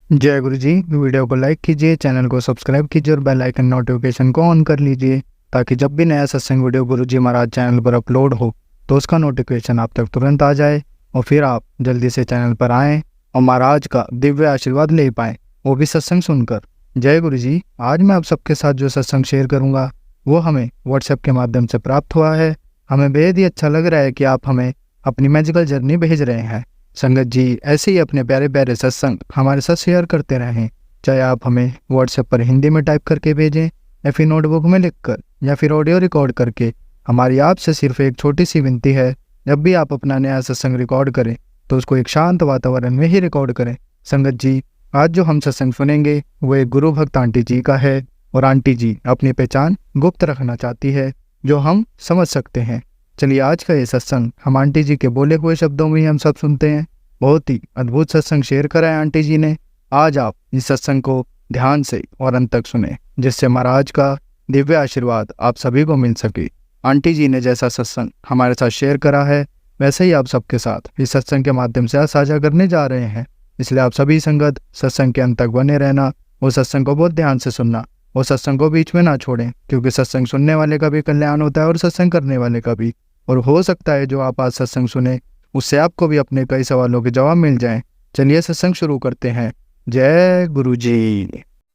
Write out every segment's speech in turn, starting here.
जय गुरु जी। वीडियो को लाइक कीजिए, चैनल को सब्सक्राइब कीजिए और बेल आइकन नोटिफिकेशन को ऑन कर लीजिए ताकि जब भी नया सत्संग वीडियो गुरु जी महाराज चैनल पर अपलोड हो तो उसका नोटिफिकेशन आप तक तुरंत आ जाए और फिर आप जल्दी से चैनल पर आएँ और महाराज का दिव्य आशीर्वाद ले पाएँ, वो भी सत्संग सुनकर। जय गुरु जी। आज मैं आप सबके साथ जो सत्संग शेयर करूँगा वो हमें व्हाट्सएप के माध्यम से प्राप्त हुआ है। हमें बेहद ही अच्छा लग रहा है कि आप हमें अपनी मैजिकल जर्नी भेज रहे हैं। संगत जी ऐसे ही अपने प्यारे प्यारे सत्संग हमारे साथ शेयर करते रहें, चाहे आप हमें व्हाट्सएप पर हिंदी में टाइप करके भेजें या फिर नोटबुक में लिखकर या फिर ऑडियो रिकॉर्ड करके। हमारी आपसे सिर्फ एक छोटी सी विनती है, जब भी आप अपना नया सत्संग रिकॉर्ड करें तो उसको एक शांत वातावरण में ही रिकॉर्ड करें। संगत जी आज जो हम सत्संग सुनेंगे वो एक गुरु भक्त आंटी जी का है और आंटी जी अपनी पहचान गुप्त रखना चाहती है, जो हम समझ सकते हैं। चलिए आज का ये सत्संग हम आंटी जी के बोले हुए शब्दों में ही हम सब सुनते हैं। बहुत ही अद्भुत सत्संग शेयर करा है आंटी जी ने। आज आप इस सत्संग को ध्यान से और अंत तक सुने, जिससे महाराज का दिव्य आशीर्वाद आप सभी को मिल सके। आंटी जी ने जैसा सत्संग हमारे साथ शेयर करा है वैसे ही आप सबके साथ इस सत्संग के माध्यम से आज साझा करने जा रहे हैं। इसलिए आप सभी संगत सत्संग के अंत तक बने रहना, वो सत्संग को बहुत ध्यान से सुनना, वो सत्संग को बीच में ना छोड़ें, क्योंकि सत्संग सुनने वाले का भी कल्याण होता है और सत्संग करने वाले का भी। और हो सकता है जो आप आज सत्संग सुने उससे आपको भी अपने कई सवालों के जवाब मिल जाएं। चलिए सत्संग शुरू करते हैं। जय गुरु जी।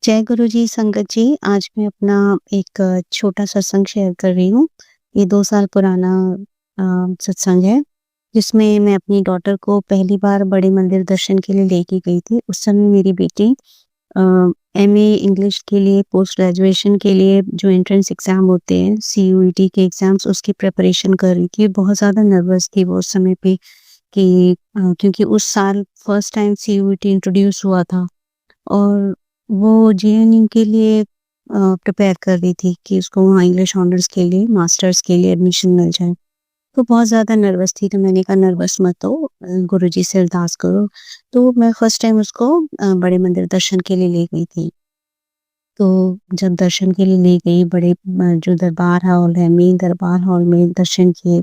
जय गुरु जी। संगत जी आज मैं अपना एक छोटा सत्संग शेयर कर रही हूँ। ये 2 साल पुराना सत्संग है, जिसमें मैं अपनी डॉटर को पहली बार बड़े मंदिर दर्शन के लिए लेके गई थी। उस समय मेरी बेटी एमए इंग्लिश के लिए पोस्ट ग्रेजुएशन के लिए जो एंट्रेंस एग्ज़ाम होते हैं सीयूईटी के एग्ज़ाम्स, उसकी प्रिपरेशन कर रही थी। बहुत ज़्यादा नर्वस थी वो उस समय पे कि क्योंकि उस साल फर्स्ट टाइम सीयूईटी इंट्रोड्यूस हुआ था और वो जेएनयू के लिए प्रिपेयर कर रही थी कि उसको वहाँ इंग्लिश ऑनर्स के लिए मास्टर्स के लिए एडमिशन मिल जाए। तो बहुत ज़्यादा नर्वस थी, तो मैंने कहा नर्वस मत हो, गुरुजी से अरदास करो। तो मैं फर्स्ट टाइम उसको बड़े मंदिर दर्शन के लिए ले गई थी। तो जब दर्शन के लिए ले गई बड़े जो दरबार हॉल है, मेन दरबार हॉल में दर्शन किए।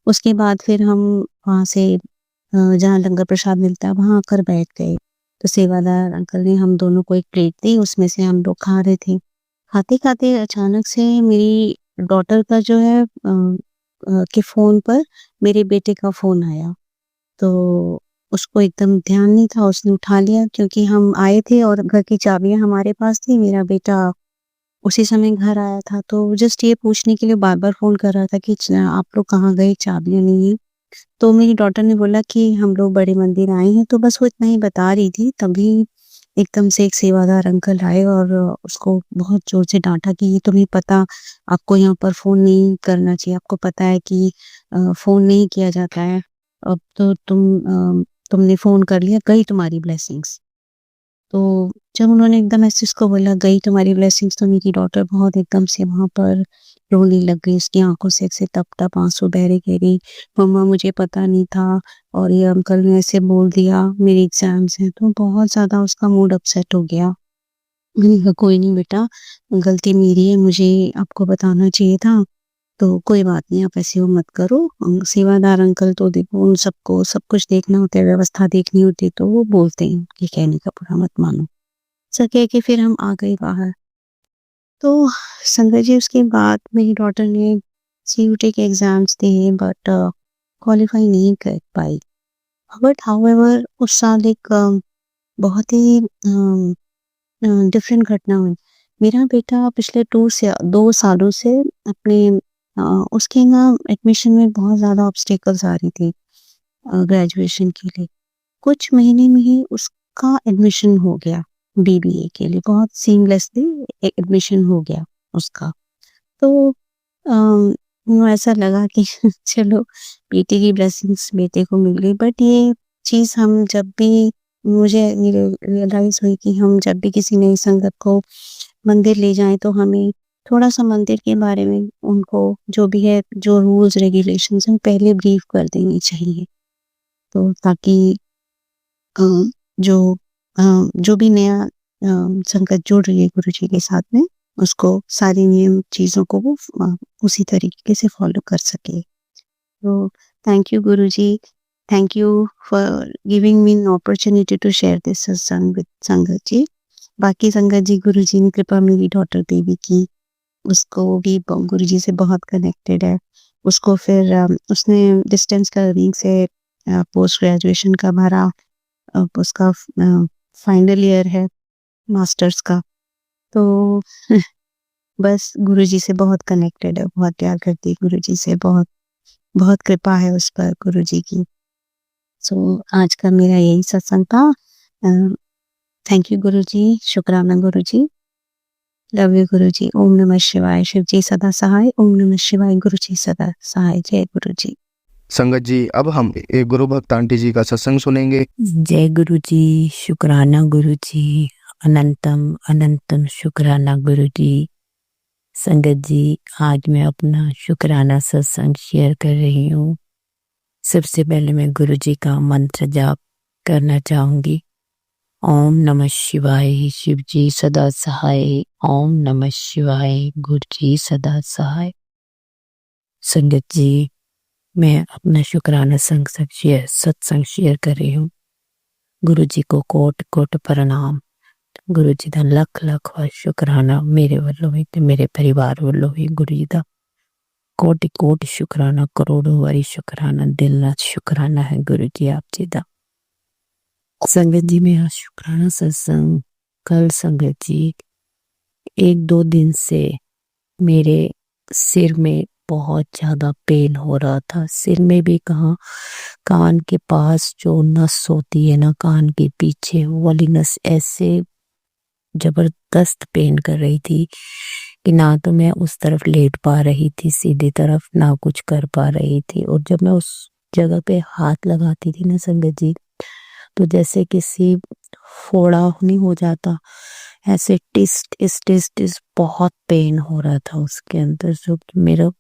उसके बाद फिर हम वहाँ से जहाँ लंगर प्रसाद मिलता है वहाँ आकर बैठ गए। तो सेवादार अंकल ने हम दोनों को एक प्लेट दी, उसमें से हम लोग खा रहे थे। खाते-खाते अचानक से मेरी डॉटर का जो है के फ़ोन पर मेरे बेटे का फ़ोन आया। तो उसको एकदम ध्यान नहीं था, उसने उठा लिया क्योंकि हम आए थे और घर की चाबियाँ हमारे पास थी। मेरा बेटा उसी समय घर आया था, तो जस्ट ये पूछने के लिए बार-बार फ़ोन कर रहा था कि आप लोग कहाँ गए? चाबियाँ नहीं हैं। तो मेरी डॉटर ने बोला कि हम लोग बड़े मंदिर आए हैं, तो बस वो इतना ही बता रही थी। तभी एकदम से एक सेवादार अंकल आए और उसको बहुत ज़ोर से डाँटा कि ये तुम्हें पता, आपको यहाँ पर फ़ोन नहीं करना चाहिए। आपको पता है कि फ़ोन नहीं किया जाता है। अब तो तुमने फ़ोन कर लिया, गई तुम्हारी ब्लेसिंग्स। तो जब उन्होंने एकदम ऐसे उसको बोला गई तुम्हारी ब्लेसिंग्स, तो मेरी डॉटर बहुत एकदम से वहाँ पर रोने लग गई। उसकी आँखों से ऐसे टप-टप आँसू बह रहे, कह रही मम्मा मुझे पता नहीं था और ये अंकल ने ऐसे बोल दिया, मेरे एग्ज़ाम्स हैं। तो बहुत ज़्यादा उसका मूड अपसेट हो गया। मैंने कहा कोई नहीं बेटा, गलती मेरी है, मुझे आपको बताना चाहिए था। तो कोई बात नहीं, आप ऐसे वो मत करो। सेवादार अंकल तो देखो उन सबको सब कुछ देखना होता है, व्यवस्था देखनी होती है, तो वो बोलते हैं कि कहने का बुरा मत मानो। ऐसा कह के फिर हम आ गए बाहर। तो संगत जी उसके बाद मेरी डॉटर ने सीयूईटी के एग्ज़ाम्स दिए बट क्वालीफाई नहीं कर पाई। बट हाउएवर उस साल एक बहुत ही डिफरेंट घटना हुई। मेरा बेटा पिछले 2 सालों से अपने उसके ना एडमिशन में बहुत ज़्यादा ऑब्स्टेकल्स आ रही थी ग्रेजुएशन के लिए। कुछ महीने में ही उसका एडमिशन हो गया बीबीए के लिए, बहुत सीमलेसली एडमिशन हो गया उसका। तो ऐसा लगा कि चलो बेटे की ब्लेसिंग्स बेटे को मिल गई। बट ये चीज़ हम जब भी मुझे रियलाइज़ हुई कि हम जब भी किसी नई संगत को मंदिर ले जाएँ तो हमें थोड़ा-सा मंदिर के बारे में उनको जो भी है, जो रूल्स रेगुलेशंस हैं पहले ब्रीफ कर देनी चाहिए। तो ताकि अ, जो जो भी नया संगत जुड़ रही है गुरुजी के साथ में, उसको सारी नियम चीज़ों को वो उसी तरीके से फ़ॉलो कर सके। तो thank you Guruji. Thank you for giving me an opportunity to share this satsang with संगत जी। बाकी संगत जी, गुरु जी ने कृपा मेरी डॉटर देवी की, उसको भी गुरु जी से बहुत कनेक्टेड है। उसको फिर उसने डिस्टेंस लर्निंग से पोस्ट ग्रेजुएशन का भरा। अब उसका फाइनल ईयर है मास्टर्स का। तो बस गुरु जी से बहुत कनेक्टेड है, बहुत प्यार करती है गुरु जी से, बहुत बहुत कृपा है उस पर गुरु जी की। सो आज का मेरा यही सत्संग था। थैंक यू गुरु जी, शुक्राना गुरु जी, लव यू गुरु जी। ओम नमः शिवाय। शिव जी सदा सहाय। ओम नमः शिवाय। गुरु जी सदा सहाय। जय गुरु जी। संगत जी, अब हम एक गुरु भक्त आंटी जी का सत्संग सुनेंगे। जय गुरु जी, शुक्राना गुरु जी, अनंतम अनंतम शुक्राना गुरु जी। संगत जी, आज मैं अपना शुक्राना सत्संग शेयर कर रही हूँ। सबसे पहले मैं गुरु जी का मंत्र जाप करना चाहूंगी। ओम नमः शिवाय, शिव जी सदा सहाय। ओम नमः शिवाय, गुरु जी सदा सहाय। संगत जी, मैं अपना शुक्राना सत्संग शेयर कर रही हूँ। गुरु जी को कोट कोट प्रणाम। गुरु जी का लख लख शुक्राना मेरे वालों भी ते मेरे परिवार वालों भी। गुरु जी का कोटि कोटि शुक्राना, करोड़ों वारी शुक्राना, दिल ना शुक्राना है गुरु जी आप जी का। संगत जी, मेरा शुक्राना सत्संग कल संगत जी 1-2 दिन से मेरे सिर में बहुत ज्यादा पेन हो रहा था। सिर में भी कहाँ, कान के पास जो नस होती है ना, कान के पीछे वो वाली नस ऐसे जबरदस्त पेन कर रही थी कि ना तो मैं उस तरफ लेट पा रही थी सीधी तरफ, ना कुछ कर पा रही थी। और जब मैं उस जगह पे हाथ लगाती थी ना संगत जी, तो जैसे किसी फोड़ा नहीं हो जाता, ऐसे टिस टिस टिस टिस बहुत पेन हो रहा था उसके अंदर। जो मेरा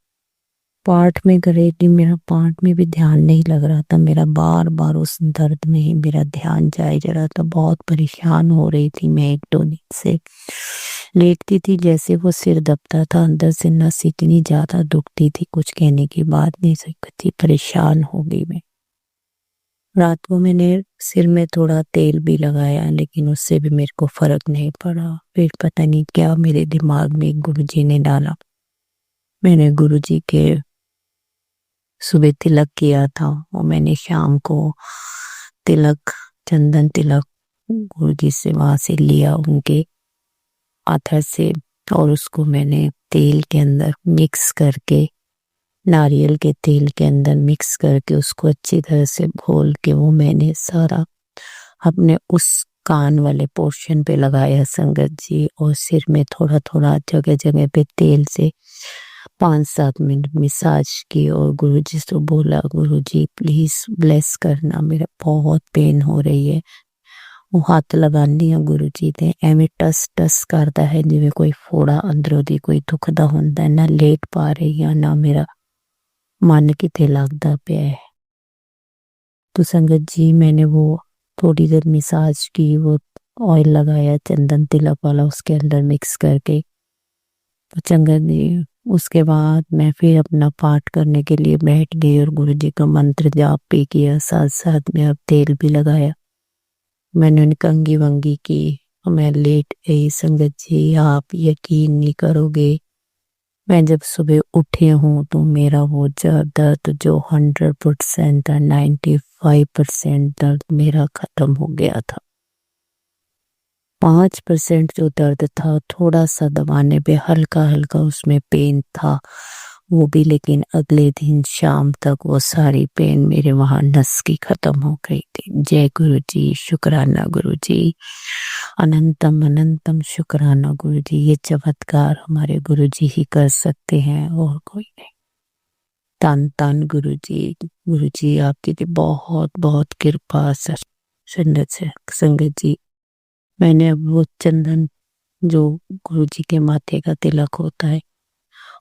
पार्ट में करे कि मेरा पार्ट में भी ध्यान नहीं लग रहा था, मेरा बार बार उस दर्द में ही मेरा ध्यान जाए जा रहा था। बहुत परेशान हो रही थी मैं 1-2 दिन से। लेटती थी जैसे वो सिर दबता था, अंदर से नस इतनी ज्यादा दुखती थी, कुछ कहने की बात नहीं सकती। परेशान हो गई मैं। रात को मैंने सिर में थोड़ा तेल भी लगाया, लेकिन उससे भी मेरे को फर्क नहीं पड़ा। फिर पता नहीं क्या मेरे दिमाग में गुरु जी ने डाला। मैंने गुरु जी के सुबह तिलक किया था और मैंने शाम को तिलक, चंदन तिलक गुरु जी से वहां से लिया उनके हाथों से, और उसको मैंने तेल के अंदर मिक्स करके, नारियल के तेल के अंदर मिक्स करके उसको अच्छी तरह से घोल के वो मैंने सारा अपने उस कान वाले पोर्शन पे लगाया संगत जी। और सिर में थोड़ा थोड़ा जगह जगह पे तेल से 5-7 मिनट मसाज की और गुरु जी से बोला, गुरु जी प्लीज ब्लेस करना, मेरा बहुत पेन हो रही है। वो हाथ लगानी है गुरु जी ने, एवें टस टस करता है जिਵੇਂ कोई फोड़ा अंदरों दी कोई दुखदा ਹੁੰਦਾ है। ना लेट पा रही है, ना मेरा मन किते लगता पिया है। तो संगत जी, मैंने वो थोड़ी देर मसाज की, वो ऑयल लगाया चंदन तिलक वाला उसके अंदर मिक्स करके। तो संगत जी, उसके बाद मैं फिर अपना पाठ करने के लिए बैठ गई और गुरु जी का मंत्र जाप भी किया, साथ साथ में अब तेल भी लगाया। मैंने उनकी कंघी वंगी की और मैं लेट गई। संगत जी, आप यकीन नहीं करोगे, मैं जब सुबह उठी हूँ तो मेरा वो दर्द जो 100% 95% दर्द मेरा खत्म हो गया था। 5% जो दर्द था, थोड़ा सा दबाने पे हल्का हल्का उसमें पेन था वो भी, लेकिन अगले दिन शाम तक वो सारी पेन मेरे वहां नस की खत्म हो गई थी। जय गुरु जी, शुक्राना गुरु जी, अनंतम अनंतम शुक्राना गुरु जी। ये चमत्कार हमारे गुरु जी ही कर सकते हैं और कोई नहीं। तन तन गुरु जी आपकी तो बहुत बहुत कृपा संगत जी। मैंने अब वो चंदन जो गुरु जी के माथे का तिलक होता है,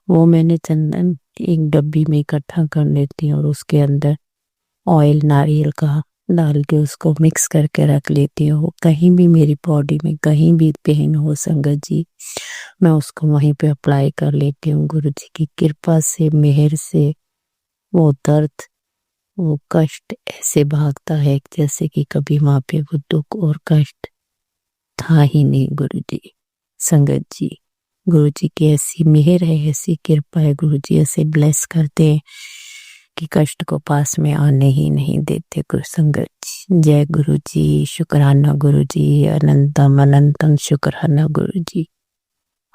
वो मैंने चंदन एक डब्बी में इकट्ठा कर लेती हूँ और उसके अंदर ऑयल नारियल का डाल के उसको मिक्स करके रख लेती हूँ। कहीं भी मेरी बॉडी में कहीं भी पेन हो संगत जी, मैं उसको वहीं पे अप्लाई कर लेती हूँ। गुरु जी की कृपा से, मेहर से वो दर्द वो कष्ट ऐसे भागता है जैसे कि कभी वहाँ पे वो दुख और कष्ट था ही नहीं गुरुजी। संगत जी, गुरुजी की ऐसी मेहर है, ऐसी कृपा है, गुरुजी ऐसे ब्लेस करते हैं कि कष्ट को पास में आने ही नहीं देते। गुरु संगत जी, जय गुरुजी, शुक्राना गुरुजी, अनंतम अनंतम शुक्राना गुरुजी।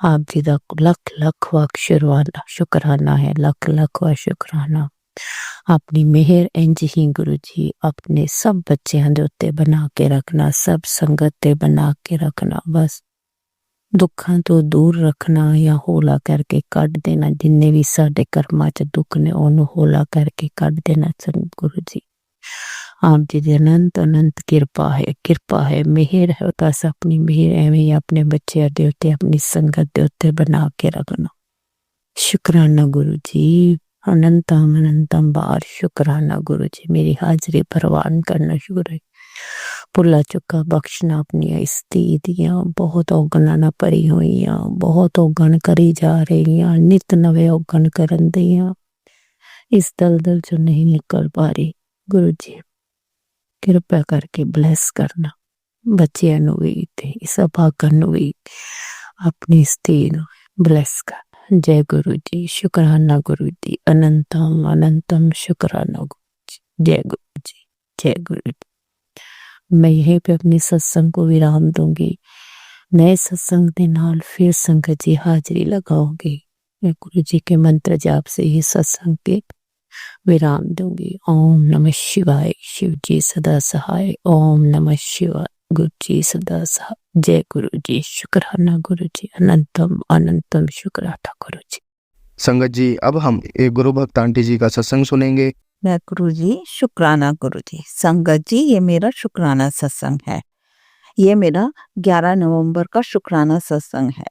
आप जी का लख लख अक्षर वाला शुक्राना है, लख लख वा शुक्राना। अपनी मेहर इंज ही गुरु जी अपने सब बच्चों के उत्ते बना के रखना, सब संगत ते बना के रखना, बस दुखों तो दूर रखना या होला करके कट देना। जिन्ने भी साडे कर्मां च दुख ने ओनू होला करके कट देना। गुरु जी आप जी दी अनंत अनंत कृपा है मेहर है। तो अस अपनी मेहर एवें ही अपने बच्चों दे उत्ते अपनी संगत दे उत्ते बना के रखना। शुक्राना गुरु जी, अनंतम अनंतम बार शुक्राना गुरु जी। मेरी हाजिरी परवान करना शुक्र है। भुला चुका बख्शना अपनी स्थिति दियां बहुत औगना ना परी हुई, बहुत औगन करी जा रही, नित नवे औगन करन दियां इस दलदल जो नहीं निकल पा रही। गुरु जी कृपा करके ब्लेस करना बच्चियां नू भी ते इस भागन नू भी अपनी स्थिति नू ब्लेस कर। जय गुरु जी, शुक्राना गुरु जी, अनंतम अनंतम शुक्राना गुरु जी। जय गुरु जी, जय गुरु जी। मैं यहीं पे अपनी सत्संग को विराम दूंगी। नए सत्संग के नाल फिर संगत जी हाजिरी लगाओगे। मैं गुरु जी के मंत्र जाप से ही सत्संग के विराम दूंगी। ओम नमः शिवाय, शिव जी सदा सहाय। ओम नमः शिवाय, गुरु जी सदा सहाय। जय गुरु जी, शुक्राना गुरु जी, अनंतम अनंतम शुक्राना गुरु जी। संगत जी अब हम एक गुरु भक्त आंटी जी का सत्संग सुनेंगे। मैं गुरु जी, शुक्राना गुरु जी। संगत जी ये मेरा शुक्राना सत्संग है। ये मेरा 11 नवंबर का शुक्राना सत्संग है।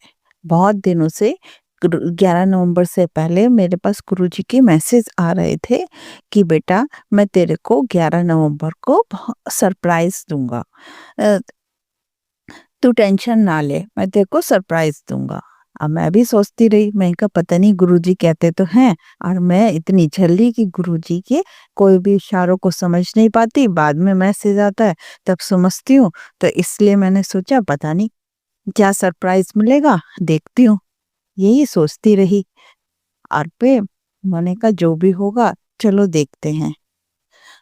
बहुत दिनों से 11 नवंबर से पहले मेरे पास गुरु जी के मैसेज आ रहे थे कि बेटा मैं तेरे को 11 नवंबर को सरप्राइज दूंगा, तू टेंशन ना ले, मैं तेरे को सरप्राइज दूंगा। अब मैं भी सोचती रही, मैं कहा पता नहीं गुरुजी कहते तो हैं और मैं इतनी झल्ली कि गुरुजी के कोई भी इशारों को समझ नहीं पाती। बाद में मैसेज आता है तब समझती हूँ, तो इसलिए मैंने सोचा पता नहीं क्या सरप्राइज मिलेगा, देखती हूँ, यही सोचती रही। और पे मैंने कहा जो भी होगा चलो देखते हैं।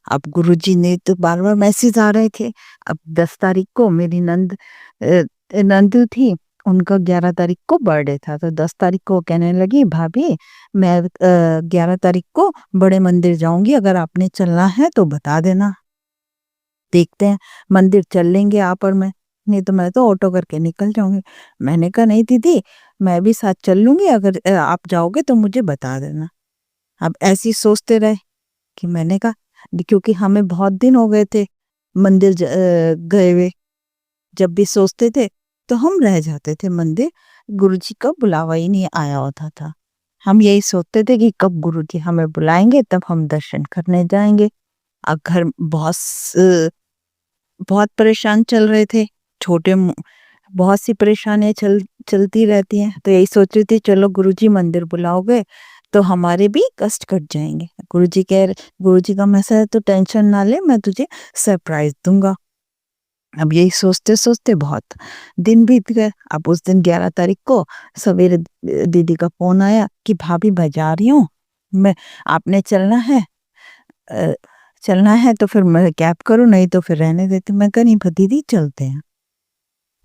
अब गुरुजी ने तो बार बार मैसेज आ रहे थे। अब 10 तारीख को मेरी नंद थी, उनका 11 तारीख को बर्थडे था, तो 10 तारीख को कहने लगी भाभी मैं 11 तारीख को बड़े मंदिर जाऊंगी, अगर आपने चलना है तो बता देना, देखते हैं मंदिर चल लेंगे आप और मैं, नहीं तो मैं तो ऑटो करके निकल जाऊंगी। मैंने कहा नहीं दीदी मैं भी साथ चल लूंगी, अगर आप जाओगे तो मुझे बता देना। अब ऐसी सोचते रहे कि मैंने कहा क्योंकि हमें बहुत दिन हो गए थे मंदिर गए हुए, जब भी सोचते थे तो हम रह जाते थे मंदिर, गुरुजी का बुलावा ही नहीं आया होता था। हम यही सोचते थे कि कब गुरुजी हमें बुलाएंगे तब हम दर्शन करने जाएंगे। अब घर बहुत परेशान चल रहे थे, छोटे बहुत सी परेशानियां चलती रहती हैं, तो यही सोच रही थी चलो गुरुजी मंदिर बुलाओगे तो हमारे भी कष्ट कट जाएंगे। गुरुजी का मैसेज है तो टेंशन ना ले, मैं तुझे सरप्राइज दूंगा। अब यही सोचते सोचते बहुत दिन बीत गए। अब उस दिन 11 तारीख को सवेरे दीदी का फोन आया कि भाभी मैं जा रही हूँ, मैं आपने चलना है तो फिर मैं कैब करूँ, नहीं तो फिर रहने देती। मैं कह नहीं दीदी चलते हैं।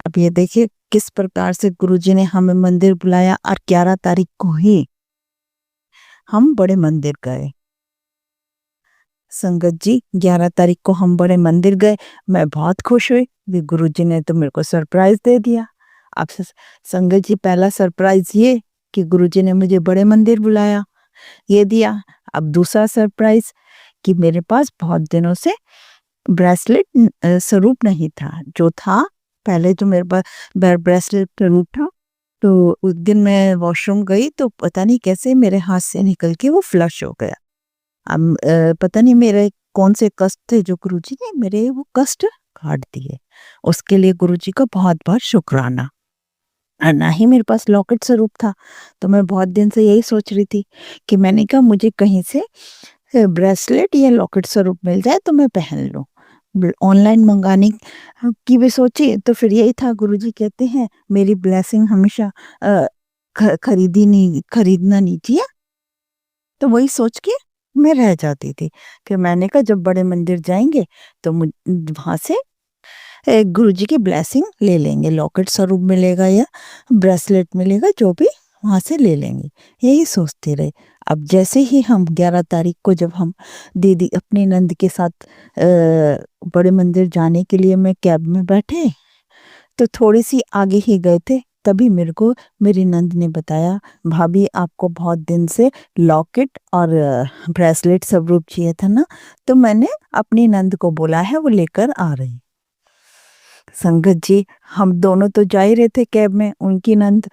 अब ये देखिए किस प्रकार से गुरुजी ने हमें मंदिर बुलाया और 11 तारीख को ही हम बड़े मंदिर गए। संगत जी 11 तारीख को हम बड़े मंदिर गए, मैं बहुत खुश हुई कि गुरुजी ने तो मेरे को सरप्राइज दे दिया। अब संगत जी पहला सरप्राइज ये कि गुरुजी ने मुझे बड़े मंदिर बुलाया, ये दिया। अब दूसरा सरप्राइज कि मेरे पास बहुत दिनों से ब्रेसलेट स्वरूप नहीं था, जो था पहले तो मेरे पास ब्रेसलेट स्वरूप था, तो उस दिन मैं वॉशरूम गई तो पता नहीं कैसे मेरे हाथ से निकल के वो फ्लश हो गया। अब पता नहीं मेरे कौन से कष्ट थे जो गुरुजी ने मेरे वो कष्ट काट दिए, उसके लिए गुरुजी का बहुत बहुत शुक्राना। और ना ही मेरे पास लॉकेट स्वरूप था, तो मैं बहुत दिन से यही सोच रही थी कि मैंने कहा मुझे कहीं से ब्रेसलेट या लॉकेट स्वरूप मिल जाए तो मैं पहन लूं। ऑनलाइन मंगाने की भी सोची तो फिर यही था, गुरुजी कहते हैं मेरी ब्लेसिंग हमेशा खरीदना नहीं चाहिए। तो वही सोच के मैं रह जाती थी। फिर मैंने कहा जब बड़े मंदिर जाएंगे तो वहां से गुरुजी की ब्लेसिंग ले लेंगे, लॉकेट स्वरूप मिलेगा या ब्रेसलेट मिलेगा, जो भी वहां से ले लेंगे। यही सोचते रहे। अब जैसे ही हम 11 तारीख को जब हम दीदी अपनी नंद के साथ बड़े मंदिर जाने के लिए मैं कैब में बैठे, तो थोड़ी सी आगे ही गए थे, तभी मेरे को मेरी नंद ने बताया, भाभी आपको बहुत दिन से लॉकेट और ब्रेसलेट स्वरूप चाहिए था ना, तो मैंने अपनी नंद को बोला है, वो लेकर आ रही। संगत जी, हम दोनों तो जा ही रहे थे कैब में। उनकी नंद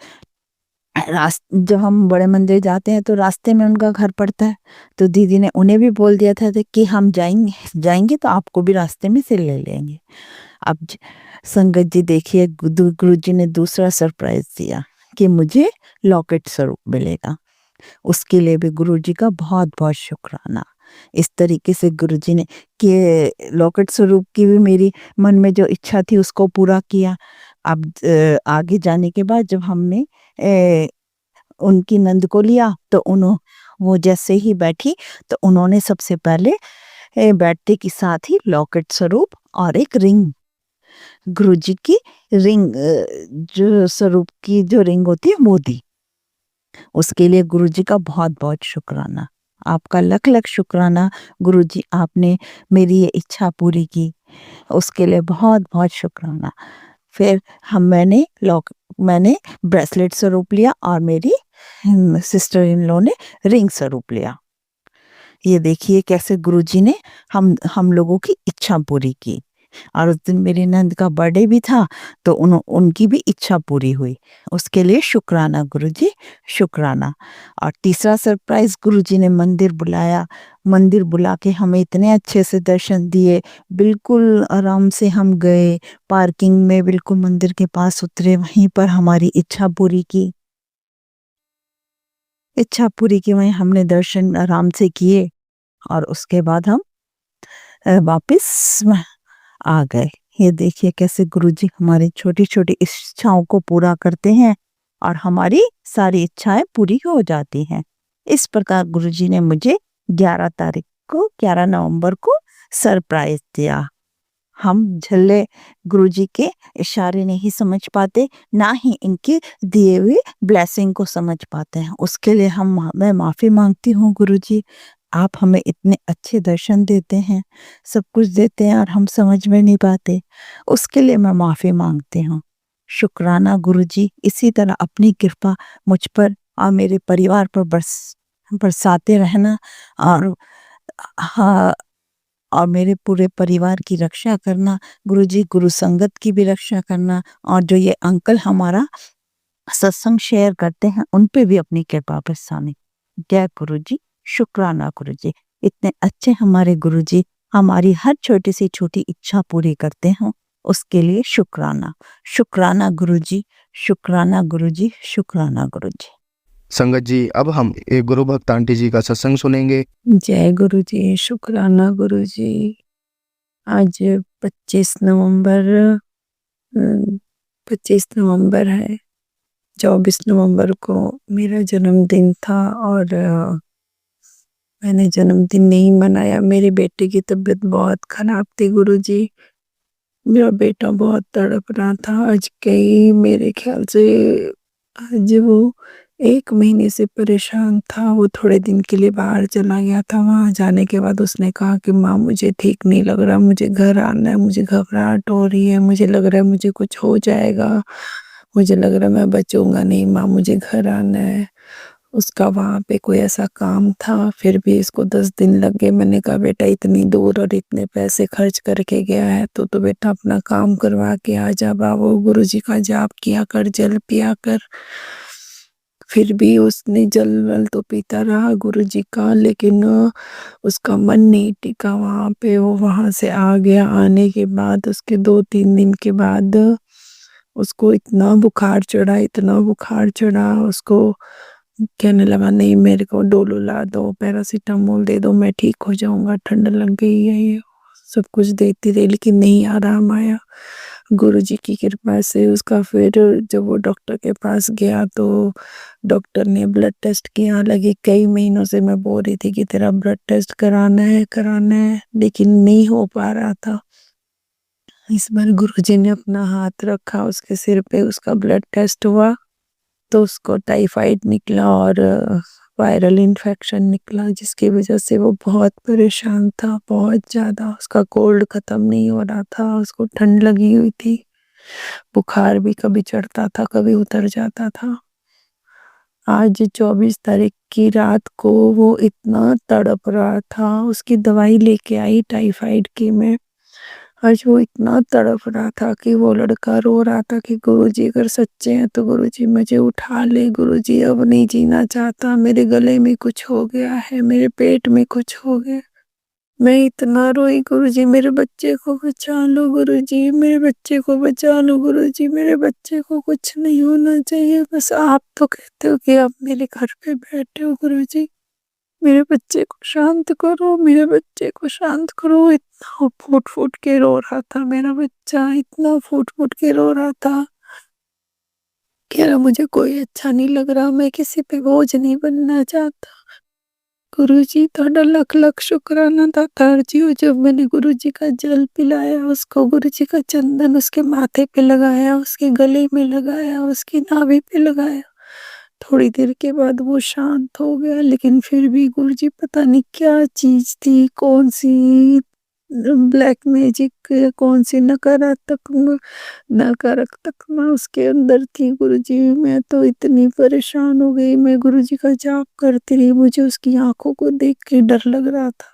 जब हम बड़े मंदिर जाते हैं तो रास्ते में उनका घर पड़ता है, तो दीदी ने उन्हें भी बोल दिया था कि हम जाएंगे तो आपको भी रास्ते में से ले लेंगे। अब संगत जी देखिए, गुरुजी ने दूसरा सरप्राइज दिया कि मुझे लॉकेट स्वरूप मिलेगा। उसके लिए भी गुरुजी का बहुत बहुत शुक्राना। इस तरीके से गुरुजी ने कि लॉकेट स्वरूप की भी मेरी मन में जो इच्छा थी उसको पूरा किया। अब आगे जाने के बाद जब हमने उनकी नंद को लिया तो वो जैसे ही बैठी तो उन्होंने सबसे पहले बैठते के साथ ही लॉकेट स्वरूप और एक रिंग, गुरुजी की रिंग, जो स्वरूप की जो रिंग होती है वो दी। उसके लिए गुरुजी का बहुत बहुत शुक्राना, आपका लख लख शुक्राना गुरुजी, आपने मेरी ये इच्छा पूरी की, उसके लिए बहुत बहुत शुक्राना। फिर मैंने ब्रेसलेट स्वरूप लिया और मेरी सिस्टर इन लॉ ने रिंग स्वरूप लिया। ये देखिए कैसे गुरुजी ने हम लोगों की इच्छा पूरी की। और उस दिन मेरी नंद का बर्थडे भी था, तो उनकी भी इच्छा पूरी हुई। उसके लिए शुक्राना गुरुजी, शुक्राना। और तीसरा सरप्राइज, गुरुजी ने मंदिर बुलाया। मंदिर बुला के हमें इतने अच्छे से दर्शन दिए, बिल्कुल आराम से हम गए, पार्किंग में बिल्कुल मंदिर के पास उतरे, वहीं पर हमारी इच्छा पूरी की। वहीं हमने दर्शन आराम से किए और उसके बाद हम वापस आ गए। ये देखिए कैसे गुरुजी हमारी छोटी छोटी इच्छाओं को पूरा करते हैं और हमारी सारी इच्छाएं पूरी हो जाती हैं। इस प्रकार गुरुजी ने मुझे 11 नवंबर को सरप्राइज दिया। हम झल्ले गुरुजी के इशारे नहीं समझ पाते, ना ही इनके दिए हुए ब्लेसिंग को समझ पाते हैं। उसके लिए मैं माफी मांगती हूँ गुरुजी। आप हमें इतने अच्छे दर्शन देते हैं, सब कुछ देते हैं और हम समझ में नहीं पाते, उसके लिए मैं माफी मांगती हूँ। शुक्राना गुरुजी, इसी तरह अपनी कृपा मुझ पर और मेरे परिवार पर बरसाते रहना और हाँ, और मेरे पूरे परिवार की रक्षा करना गुरुजी, गुरु संगत की भी रक्षा करना, और जो ये अंकल हमारा सत्संग शेयर करते हैं उन पे भी अपनी कृपा बरसाने। जय गुरुजी, शुक्राना गुरुजी। इतने अच्छे हमारे गुरुजी हमारी हर छोटी सी छोटी इच्छा पूरी करते हैं, उसके लिए शुक्राना। शुक्राना गुरुजी, शुक्राना गुरुजी, शुक्राना गुरुजी। संगत जी, अब हम एक गुरु भक्त आंटी जी का सत्संग सुनेंगे। जय गुरुजी, शुक्राना गुरुजी। आज 25 नवंबर है। 24 नवंबर को मेरा जन्मदिन था और मैंने जन्मदिन नहीं मनाया। मेरे बेटे की तबीयत बहुत खराब थी गुरुजी। मेरा बेटा बहुत तड़प रहा था। आज मेरे ख्याल से आज वो 1 महीने से परेशान था। वो थोड़े दिन के लिए बाहर चला गया था। वहाँ जाने के बाद उसने कहा कि माँ मुझे ठीक नहीं लग रहा, मुझे घर आना है, मुझे घबराहट हो रही है, मुझे लग रहा है मुझे कुछ हो जाएगा, मुझे लग रहा है मैं बचूंगा नहीं, माँ मुझे घर आना है। उसका वहाँ पे कोई ऐसा काम था, फिर भी इसको 10 दिन लग गए। मैंने कहा बेटा इतनी दूर और इतने पैसे खर्च करके गया है तो बेटा अपना काम करवा के आ जा। बाबू गुरुजी का जाप किया कर, जल पिया कर। फिर भी उसने जल तो पीता रहा गुरुजी का, लेकिन उसका मन नहीं टिका वहाँ पे। वो वहाँ से आ गया। आने के बाद उसके 2-3 दिन के बाद उसको इतना बुखार चढ़ा, उसको कहने लगा नहीं मेरे को डोलो ला दो, पैरासिटामोल दे दो, मैं ठीक हो जाऊंगा, ठंड लग गई है, ये सब कुछ देती रही लेकिन नहीं आराम आया। गुरुजी की कृपा से उसका फिर जब वो डॉक्टर के पास गया तो डॉक्टर ने ब्लड टेस्ट किया। हालांकि कई महीनों से मैं बोल रही थी कि तेरा ब्लड टेस्ट कराना है, लेकिन नहीं हो पा रहा था। इस बार गुरुजी ने अपना हाथ रखा उसके सिर पे, उसका ब्लड टेस्ट हुआ तो उसको टाइफाइड निकला और वायरल इन्फेक्शन निकला, जिसकी वजह से वो बहुत परेशान था, बहुत ज़्यादा। उसका कोल्ड ख़त्म नहीं हो रहा था, उसको ठंड लगी हुई थी, बुखार भी कभी चढ़ता था कभी उतर जाता था। आज 24 तारीख की रात को वो इतना तड़प रहा था, उसकी दवाई लेके आई टाइफाइड की मैं। आज वो इतना तड़प रहा था कि वो लड़का रो रहा था कि गुरुजी अगर सच्चे हैं तो गुरुजी मुझे उठा ले, गुरुजी अब नहीं जीना चाहता, मेरे गले में कुछ हो गया है, मेरे पेट में कुछ हो गया। मैं इतना रोई, गुरुजी मेरे बच्चे को बचा लो, गुरुजी मेरे बच्चे को बचा लो, गुरुजी मेरे बच्चे को कुछ नहीं होना चाहिए, बस आप तो कहते हो कि आप मेरे घर पे बैठे हो, गुरुजी मेरे बच्चे को शांत करो, मेरे बच्चे को शांत करो। इतना फूट फूट के रो रहा था मेरा बच्चा, इतना फूट फूट के रो रहा था। कह रहा मुझे कोई अच्छा नहीं लग रहा, मैं किसी पे बोझ नहीं बनना चाहता। गुरुजी ਤੁਹਾਡਾ ਲੱਖ ਲੱਖ शुक्राना दातार जी। जब मैंने गुरुजी का जल पिलाया उसको, गुरुजी का चंदन उसके माथे पे लगाया, उसके गले में लगाया, उसकी नाभि पे लगाया, थोड़ी देर के बाद वो शांत हो गया। लेकिन फिर भी गुरुजी पता नहीं क्या चीज थी, कौन सी ब्लैक मैजिक, कौन सी नकारात्मक उसके अंदर थी गुरुजी। मैं तो इतनी परेशान हो गई, मैं गुरुजी का जाप करती रही, मुझे उसकी आंखों को देख के डर लग रहा था।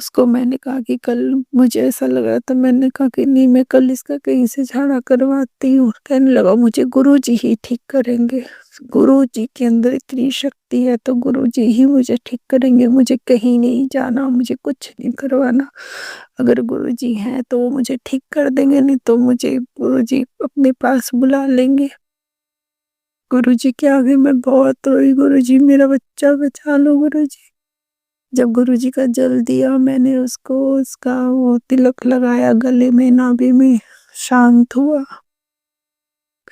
उसको मैंने कहा कि कल मुझे ऐसा लग रहा था, मैंने कहा कि नहीं मैं कल इसका कहीं से झाड़ा करवाती हूँ। कहने लगा मुझे गुरुजी ही ठीक करेंगे, गुरुजी के अंदर इतनी शक्ति है तो गुरुजी ही मुझे ठीक करेंगे, मुझे कहीं नहीं जाना, मुझे कुछ नहीं करवाना। अगर गुरुजी हैं तो वो मुझे ठीक कर देंगे, नहीं तो मुझे गुरुजी अपने पास बुला लेंगे। गुरुजी के आगे मैं बहुत रोई, गुरुजी मेरा बच्चा बचा लो गुरुजी। जब गुरुजी का जल दिया मैंने उसको, उसका वो तिलक लगाया गले में, नाभि में, शांत हुआ।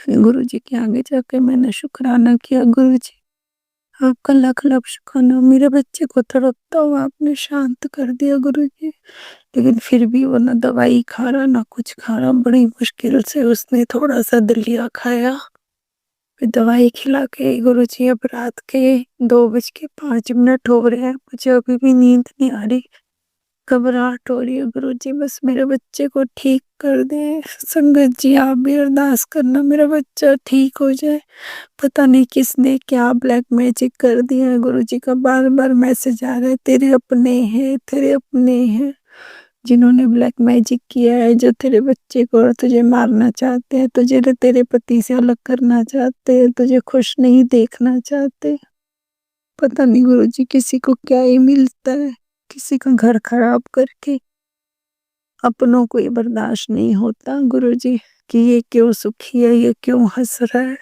फिर गुरुजी के आगे जाके मैंने शुक्राना किया, गुरुजी आपका लाख लाख शुक्राना, मेरे बच्चे को तड़पता हुआ आपने शांत कर दिया गुरुजी। लेकिन फिर भी वो ना दवाई खा रहा ना कुछ खा रहा, बड़ी मुश्किल से उसने थोड़ा सा दलिया खाया। फिर दवाई खिला के गुरुजी अब रात के 2:05 हो रहे हैं, मुझे अभी भी नींद नहीं आ रही, घबराहट हो रही है। गुरुजी बस मेरे बच्चे को ठीक कर दे। संगत जी आप भी अरदास करना मेरा बच्चा ठीक हो जाए। पता नहीं किसने क्या ब्लैक मैजिक कर दिया है। गुरुजी का बार बार मैसेज आ रहा है, तेरे अपने हैं, तेरे अपने हैं जिन्होंने ब्लैक मैजिक किया है, जो तेरे बच्चे को और तुझे मारना चाहते हैं, तुझे तेरे पति से अलग करना चाहते हैं, तुझे खुश नहीं देखना चाहते। पता नहीं गुरुजी किसी को क्या ही मिलता है, किसी का घर खराब करके। अपनों को ये बर्दाश्त नहीं होता गुरुजी कि ये क्यों सुखी है, ये क्यों हंस रहा है।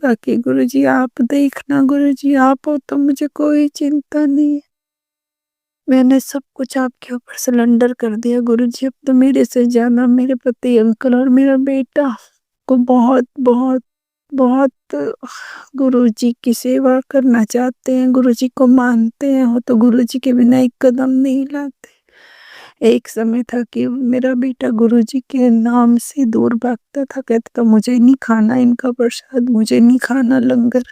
बाकी गुरुजी आप देखना, गुरुजी आप हो तो मुझे कोई चिंता नहीं है। मैंने सब कुछ आपके ऊपर सिलेंडर कर दिया गुरुजी। अब तो मेरे से ज्यादा मेरे पति अंकल और मेरा बेटा को बहुत बहुत बहुत गुरुजी की सेवा करना चाहते हैं, गुरुजी को मानते हैं। वो तो गुरुजी के बिना एक कदम नहीं लाते। एक समय था कि मेरा बेटा गुरुजी के नाम से दूर भागता था, कहता था मुझे नहीं खाना इनका प्रसाद, मुझे नहीं खाना लंगर।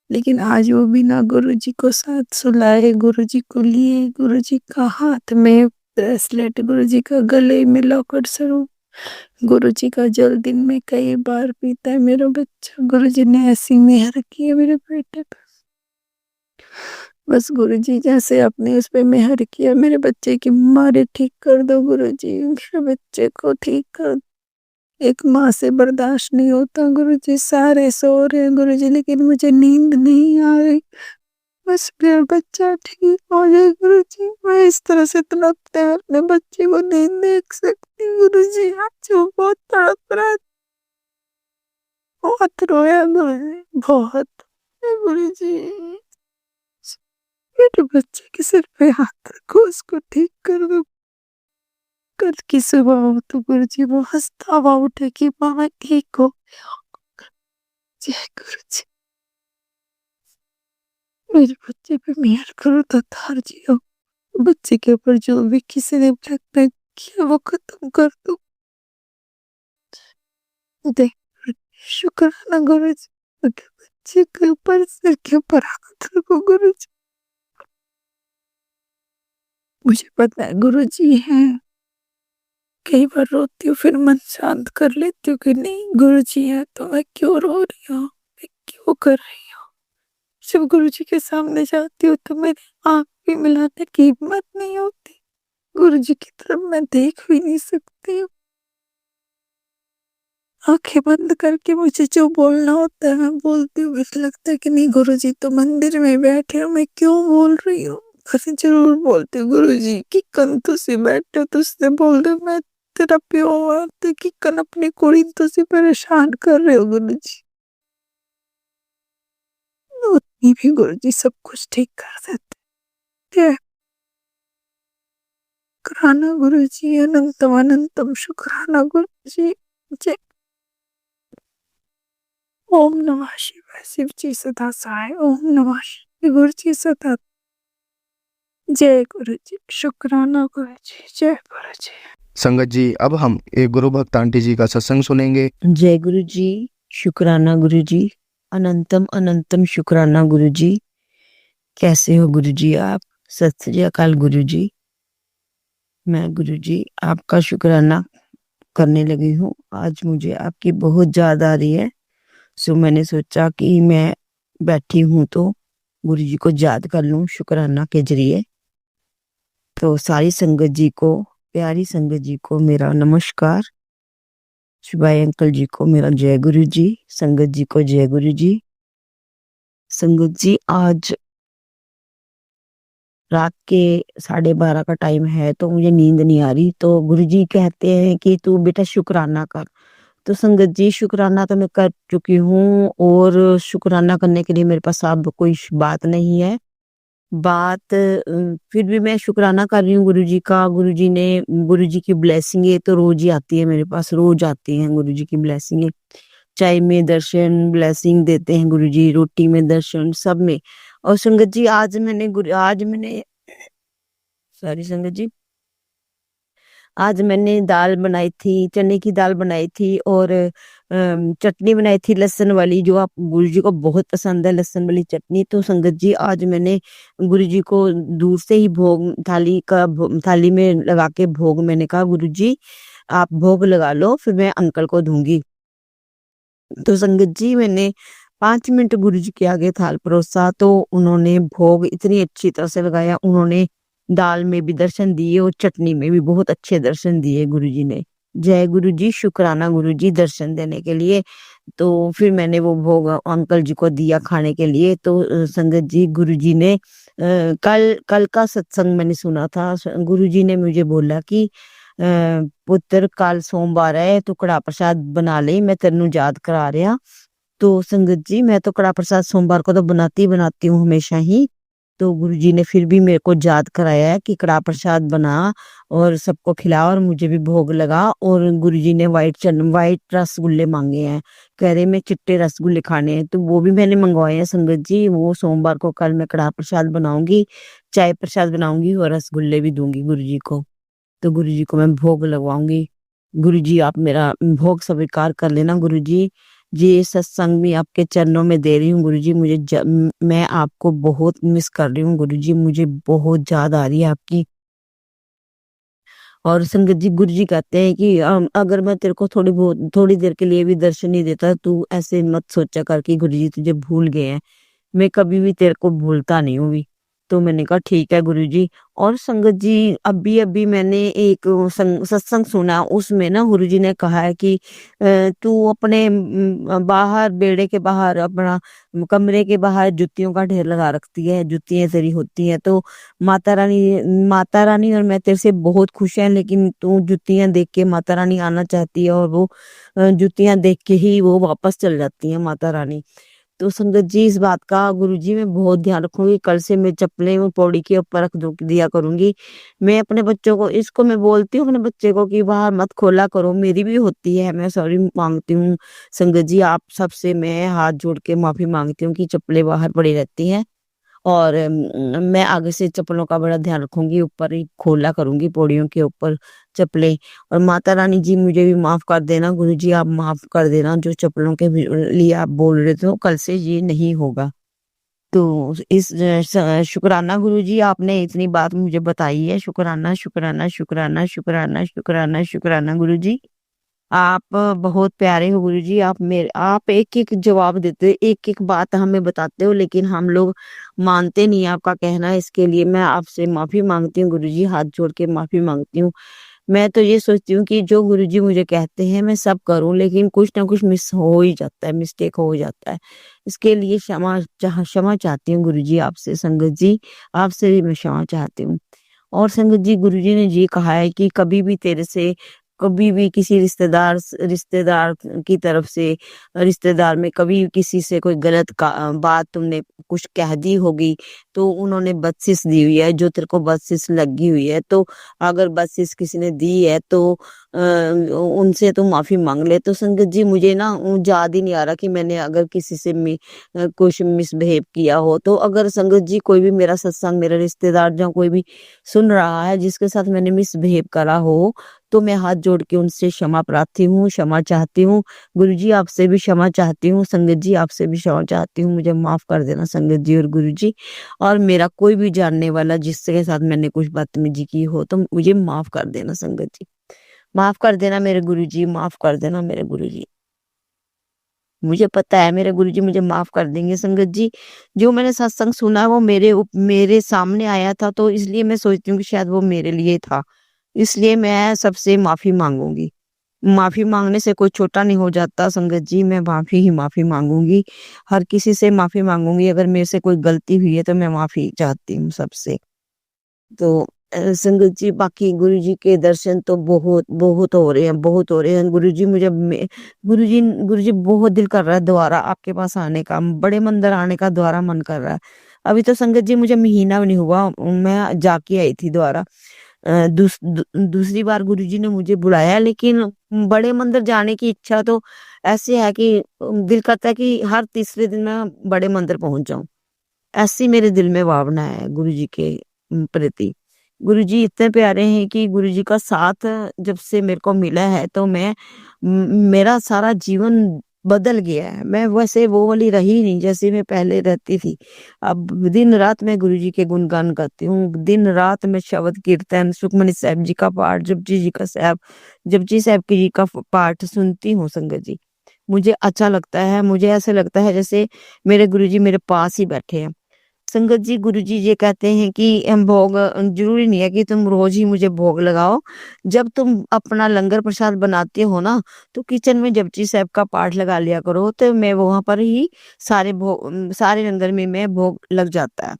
लेकिन आज वो बिना गुरुजी को साथ सुलाए, गुरुजी को लिए, गुरुजी का हाथ में ब्रेसलेट, गुरुजी का गले में लॉकेट स्वरूप, गुरुजी का जल दिन में कई बार पीता है मेरा बच्चा। गुरुजी ने ऐसी मेहर की है मेरे बेटे पे। बस गुरुजी जैसे आपने उस पे मेहर किया, मेरे बच्चे की बीमारी ठीक कर दो गुरुजी, मेरे बच्चे को ठीक कर दो। एक माँ से बर्दाश्त नहीं होता गुरुजी, सारे सो रहे हैं गुरुजी लेकिन मुझे नींद नहीं आ रही। बस मेरा बच्चा ठीक हो जाए गुरुजी, मैं इस तरह से तड़पते हैं अपने बच्चे को नहीं देख सकती गुरुजी। आज वो बहुत तड़प रहा है, बहुत रोया गुरुजी, बहुत। गुरुजी, मेरे बच्चे के सिर पे हाथ रखो, उसको ठीक कर दो। कल की सुबह हो तो गुरुजी वो हँसता हुआ उठे कि माँ मैं ठीक हो। जय गुरुजी, मेरे बच्चे पे मेहर करो तार जियो। बच्चे के ऊपर जो भी किसी ने ब्लैकमेल किया वो खत्म कर दो। देख, शुक्राना गुरुजी, उनके बच्चे के ऊपर सिर के ऊपर हाथ रखो गुरुजी। मुझे पता है गुरुजी हैं, कई बार रोती हूँ फिर मन शांत कर लेती हूँ कि नहीं गुरुजी है तो मैं क्यों रो रही हूँ, मैं क्यों कर रही हूँ। जब गुरुजी के सामने जाती हूँ तो मेरी आंख भी मिलाने की हिम्मत नहीं होती। गुरुजी की तरफ मैं देख भी नहीं सकती हूँ। आंखें बंद करके मुझे जो बोलना होता है मैं बोलती हूँ। मुझे लगता है कि नहीं गुरुजी तो मंदिर में बैठे हो, मैं क्यों बोल रही हूँ। फिर जरूर बोलती हूँ गुरुजी कि कन तुसी बैठे हो तुझसे बोल दो मैं तेरा प्यो हाँ ते कि कन अपनी कुड़ी ਨੂੰ ਤੁਸੀਂ परेशान कर रहे हो गुरुजी। उतनी भी गुरुजी सब कुछ ठीक कर देते हैं। शुक्राना गुरुजी, अनंतम अनंतम शुक्राना गुरुजी। जय ओम नमः शिवाय। शिव जी सदा सहाय। ओम नमः शिवाय। गुरुजी सदा। जय गुरुजी, शुक्राना गुरुजी, जय गुरुजी। संगत जी, अब हम एक गुरु भक्त आंटी जी का सत्संग सुनेंगे। जय गुरु जी, शुक्राना गुरु जी, अनंतम अनंतम शुक्राना गुरु जी। कैसे हो गुरु जी आप? सत श्री अकाल गुरु जी। मैं गुरु जी आपका शुक्राना करने लगी हूँ। आज मुझे आपकी बहुत याद आ रही है, सो मैंने सोचा कि मैं बैठी हूँ तो गुरु जी को याद कर लूँ शुक्राना के जरिए। तो सारी संगत जी को, प्यारी संगत जी को मेरा नमस्कार। शिवाय अंकल जी को मेरा जय गुरु जी, संगत जी को जय गुरु जी। संगत जी, आज रात के 12:30 का टाइम है तो मुझे नींद नहीं आ रही, तो गुरुजी कहते हैं कि तू बेटा शुक्राना कर। तो संगत जी, शुक्राना तो मैं कर चुकी हूँ और शुक्राना करने के लिए मेरे पास अब कोई बात नहीं है। फिर भी मैं शुक्राना कर रही हूँ गुरुजी का। गुरुजी की ब्लेसिंग तो रोज ही आती है मेरे पास, रोज आती है गुरुजी की ब्लेसिंग। चाय में दर्शन ब्लेसिंग देते हैं गुरुजी, रोटी में दर्शन, सब में। और संगत जी, आज मैंने सॉरी संगत जी, आज मैंने दाल बनाई थी, चने की दाल बनाई थी और चटनी बनाई थी लहसुन वाली, जो आप गुरुजी को बहुत पसंद है, लहसुन वाली चटनी। तो संगत जी, आज मैंने गुरुजी को दूर से ही भोग थाली में लगा के भोग, मैंने कहा गुरुजी आप भोग लगा लो, फिर मैं अंकल को दूंगी। तो संगत जी, मैंने 5 मिनट गुरुजी के आगे थाल परोसा तो उन्होंने भोग इतनी अच्छी तरह से लगाया। उन्होंने दाल में भी दर्शन दिए और चटनी में भी बहुत अच्छे दर्शन दिए गुरुजी ने। जय गुरुजी, शुक्राना गुरुजी दर्शन देने के लिए। तो फिर मैंने वो भोग अंकल जी को दिया खाने के लिए। तो संगत जी, गुरुजी ने कल का सत्संग मैंने सुना था। गुरुजी ने मुझे बोला कि पुत्र कल सोमवार है तो कड़ा प्रसाद बना ले, मैं तेनू याद करा रहा। तो संगत जी, मैं तो कड़ा प्रसाद सोमवार को तो बनाती हूँ हमेशा ही। तो गुरुजी ने फिर भी मेरे को याद कराया है कि कड़ा प्रसाद बना और सबको खिला और मुझे भी भोग लगा। और गुरुजी ने वाइट रसगुल्ले मांगे हैं, कह रहे मैं चिट्टे रसगुल्ले खाने हैं, तो वो भी मैंने मंगवाए हैं संगत जी। वो सोमवार को कल मैं कड़ा प्रसाद बनाऊंगी, चाय प्रसाद बनाऊंगी और रसगुल्ले भी दूंगी गुरुजी को। तो गुरुजी को मैं भोग लगवाऊंगी। गुरुजी, आप मेरा भोग स्वीकार कर लेना गुरुजी। ये सत्संग भी आपके चरणों में दे रही हूँ गुरुजी। मैं आपको बहुत मिस कर रही हूँ गुरुजी, मुझे बहुत याद आ रही है आपकी। और संगत जी, गुरुजी कहते हैं कि अगर मैं तेरे को थोड़ी देर के लिए भी दर्शन नहीं देता, तू ऐसे मत सोचा कर कि गुरुजी तुझे भूल गए हैं। मैं कभी भी तेरे को भूलता नहीं हूँ भी। तो मैंने कहा ठीक है गुरुजी। और संगत जी, अभी मैंने एक सत्संग सुना, उसमें ना गुरुजी ने कहा है कि तू अपने बाहर, बेड़े के बाहर, अपना कमरे के बाहर जुतियों का ढेर लगा रखती है, जुतियां तेरी होती हैं। तो माता रानी और मैं तेरे से बहुत खुश हैं, लेकिन तू जुतियां देख के माता रानी आना चाहती है और वो जुतियां देख के ही वो वापस चल जाती है माता रानी। तो संगत जी इस बात का गुरुजी मैं बहुत ध्यान रखूंगी। कल से मैं चप्पलें वो पौड़ी के ऊपर रख दिया करूंगी। मैं अपने बच्चों को इसको मैं बोलती हूँ अपने बच्चे को कि बाहर मत खोला करो, मेरी भी होती है, मैं सॉरी मांगती हूँ। संगत जी आप सबसे मैं हाथ जोड़ के माफी मांगती हूँ कि चप्पलें बाहर पड़ी रहती हैं, और मैं आगे से चप्पलों का बड़ा ध्यान रखूंगी, ऊपर ही खोला करूंगी पौड़ियों के ऊपर चप्पलें। और माता रानी जी मुझे भी माफ कर देना, गुरु जी आप माफ कर देना, जो चप्पलों के लिए आप बोल रहे थे कल से ये नहीं होगा। तो इस शुक्राना गुरु जी आपने इतनी बात मुझे बताई है। शुक्राना शुक्राना शुक्राना शुक्राना शुक्राना शुक्राना गुरु जी। आप बहुत प्यारे हो गुरुजी। आप एक-एक जवाब देते हो, एक-एक बात हमें बताते हो, लेकिन हम लोग मानते नहीं आपका कहना। इसके लिए मैं आपसे माफ़ी माँगती हूँ गुरुजी, हाथ जोड़ के माफ़ी माँगती हूँ। मैं तो ये सोचती हूँ कि जो गुरुजी मुझे कहते हैं मैं सब करूँ, लेकिन कुछ ना कुछ मिस हो ही जाता है, मिस्टेक हो जाता है। इसके लिए क्षमा चाहती हूँ गुरुजी आपसे। संगत जी, आपसे भी मैं क्षमा चाहती हूँ। और संगत जी गुरुजी ने ये कहा है कि कभी भी किसी रिश्तेदार की तरफ से, रिश्तेदार में कभी किसी से कोई गलत बात तुमने कुछ कह दी होगी, तो उन्होंने बख्शिश दी हुई है, जो तेरे को बख्शिश लगी हुई है, तो अगर बख्शिश किसी ने दी है तो उनसे तू माफी मांग ले। तो संगत जी मुझे ना याद ही नहीं आ रहा कि मैंने अगर किसी से कुछ मिसबिहेव किया हो। तो अगर संगत जी कोई भी मेरा सत्संग, मेरा रिश्तेदार या कोई भी सुन रहा है जिसके साथ मैंने मिसबिहेव करा हो, तो मैं हाथ जोड़ के उनसे क्षमा प्रार्थी हूँ, क्षमा चाहती हूँ। गुरुजी आपसे भी क्षमा चाहती हूँ, संगत जी आपसे भी क्षमा चाहती हूँ। मुझे माफ कर देना संगत जी और गुरुजी। और मेरा कोई भी जानने वाला जिसके साथ मैंने कुछ बदतमीजी की हो तो मुझे माफ कर देना संगत जी। माफ कर देना मेरे गुरुजी, माफ कर देना मेरे गुरुजी। मुझे पता है मेरे गुरुजी मुझे माफ कर देंगे संगत जी। जो मैंने सत्संग सुना वो मेरे सामने आया था, तो इसलिए मैं सोचती हूँ कि शायद वो मेरे लिए था। इसलिए मैं सबसे माफी मांगूंगी। माफी मांगने से कोई छोटा नहीं हो जाता संगत जी, मैं माफी ही माफी मांगूंगी। हर किसी से माफी मांगूंगी। अगर मेरे से कोई गलती हुई है तो मैं माफी चाहती हूँ सबसे। तो संगत जी बाकी गुरुजी के दर्शन तो बहुत बहुत हो रहे हैं, बहुत हो रहे हैं। गुरुजी बहुत दिल कर रहा है दोबारा आपके पास आने का, बड़े मंदिर आने का दोबारा मन कर रहा है। अभी तो संगत जी मुझे महीना भी नहीं हुआ, मैं जाके आई थी दोबारा। दूसरी बार गुरुजी ने मुझे बुलाया, लेकिन बड़े मंदिर जाने की इच्छा तो ऐसे है कि दिल करता है कि हर तीसरे दिन मैं बड़े मंदिर पहुंच जाऊं। ऐसी मेरे दिल में भावना है गुरुजी के प्रति। गुरुजी इतने प्यारे हैं कि गुरुजी का साथ जब से मेरे को मिला है तो मेरा सारा जीवन बदल गया है। मैं वैसे वो वाली रही नहीं जैसे मैं पहले रहती थी। अब दिन रात मैं गुरुजी के गुणगान गाती हूँ, दिन रात मैं शब्द कीर्तन, सुखमनी साहिब जी का पाठ, जपजी साहिब की जी का पाठ सुनती हूँ संगत जी। मुझे अच्छा लगता है, मुझे ऐसे लगता है जैसे मेरे गुरुजी मेरे पास ही बैठे हैं। संगत जी गुरुजी ये कहते हैं कि भोग जरूरी नहीं है कि तुम रोज ही मुझे भोग लगाओ। जब तुम अपना लंगर प्रसाद बनाते हो ना, तो किचन में जपजी साहब का पाठ लगा लिया करो, तो मैं वहां पर ही सारे लंगर में मैं भोग लग जाता है।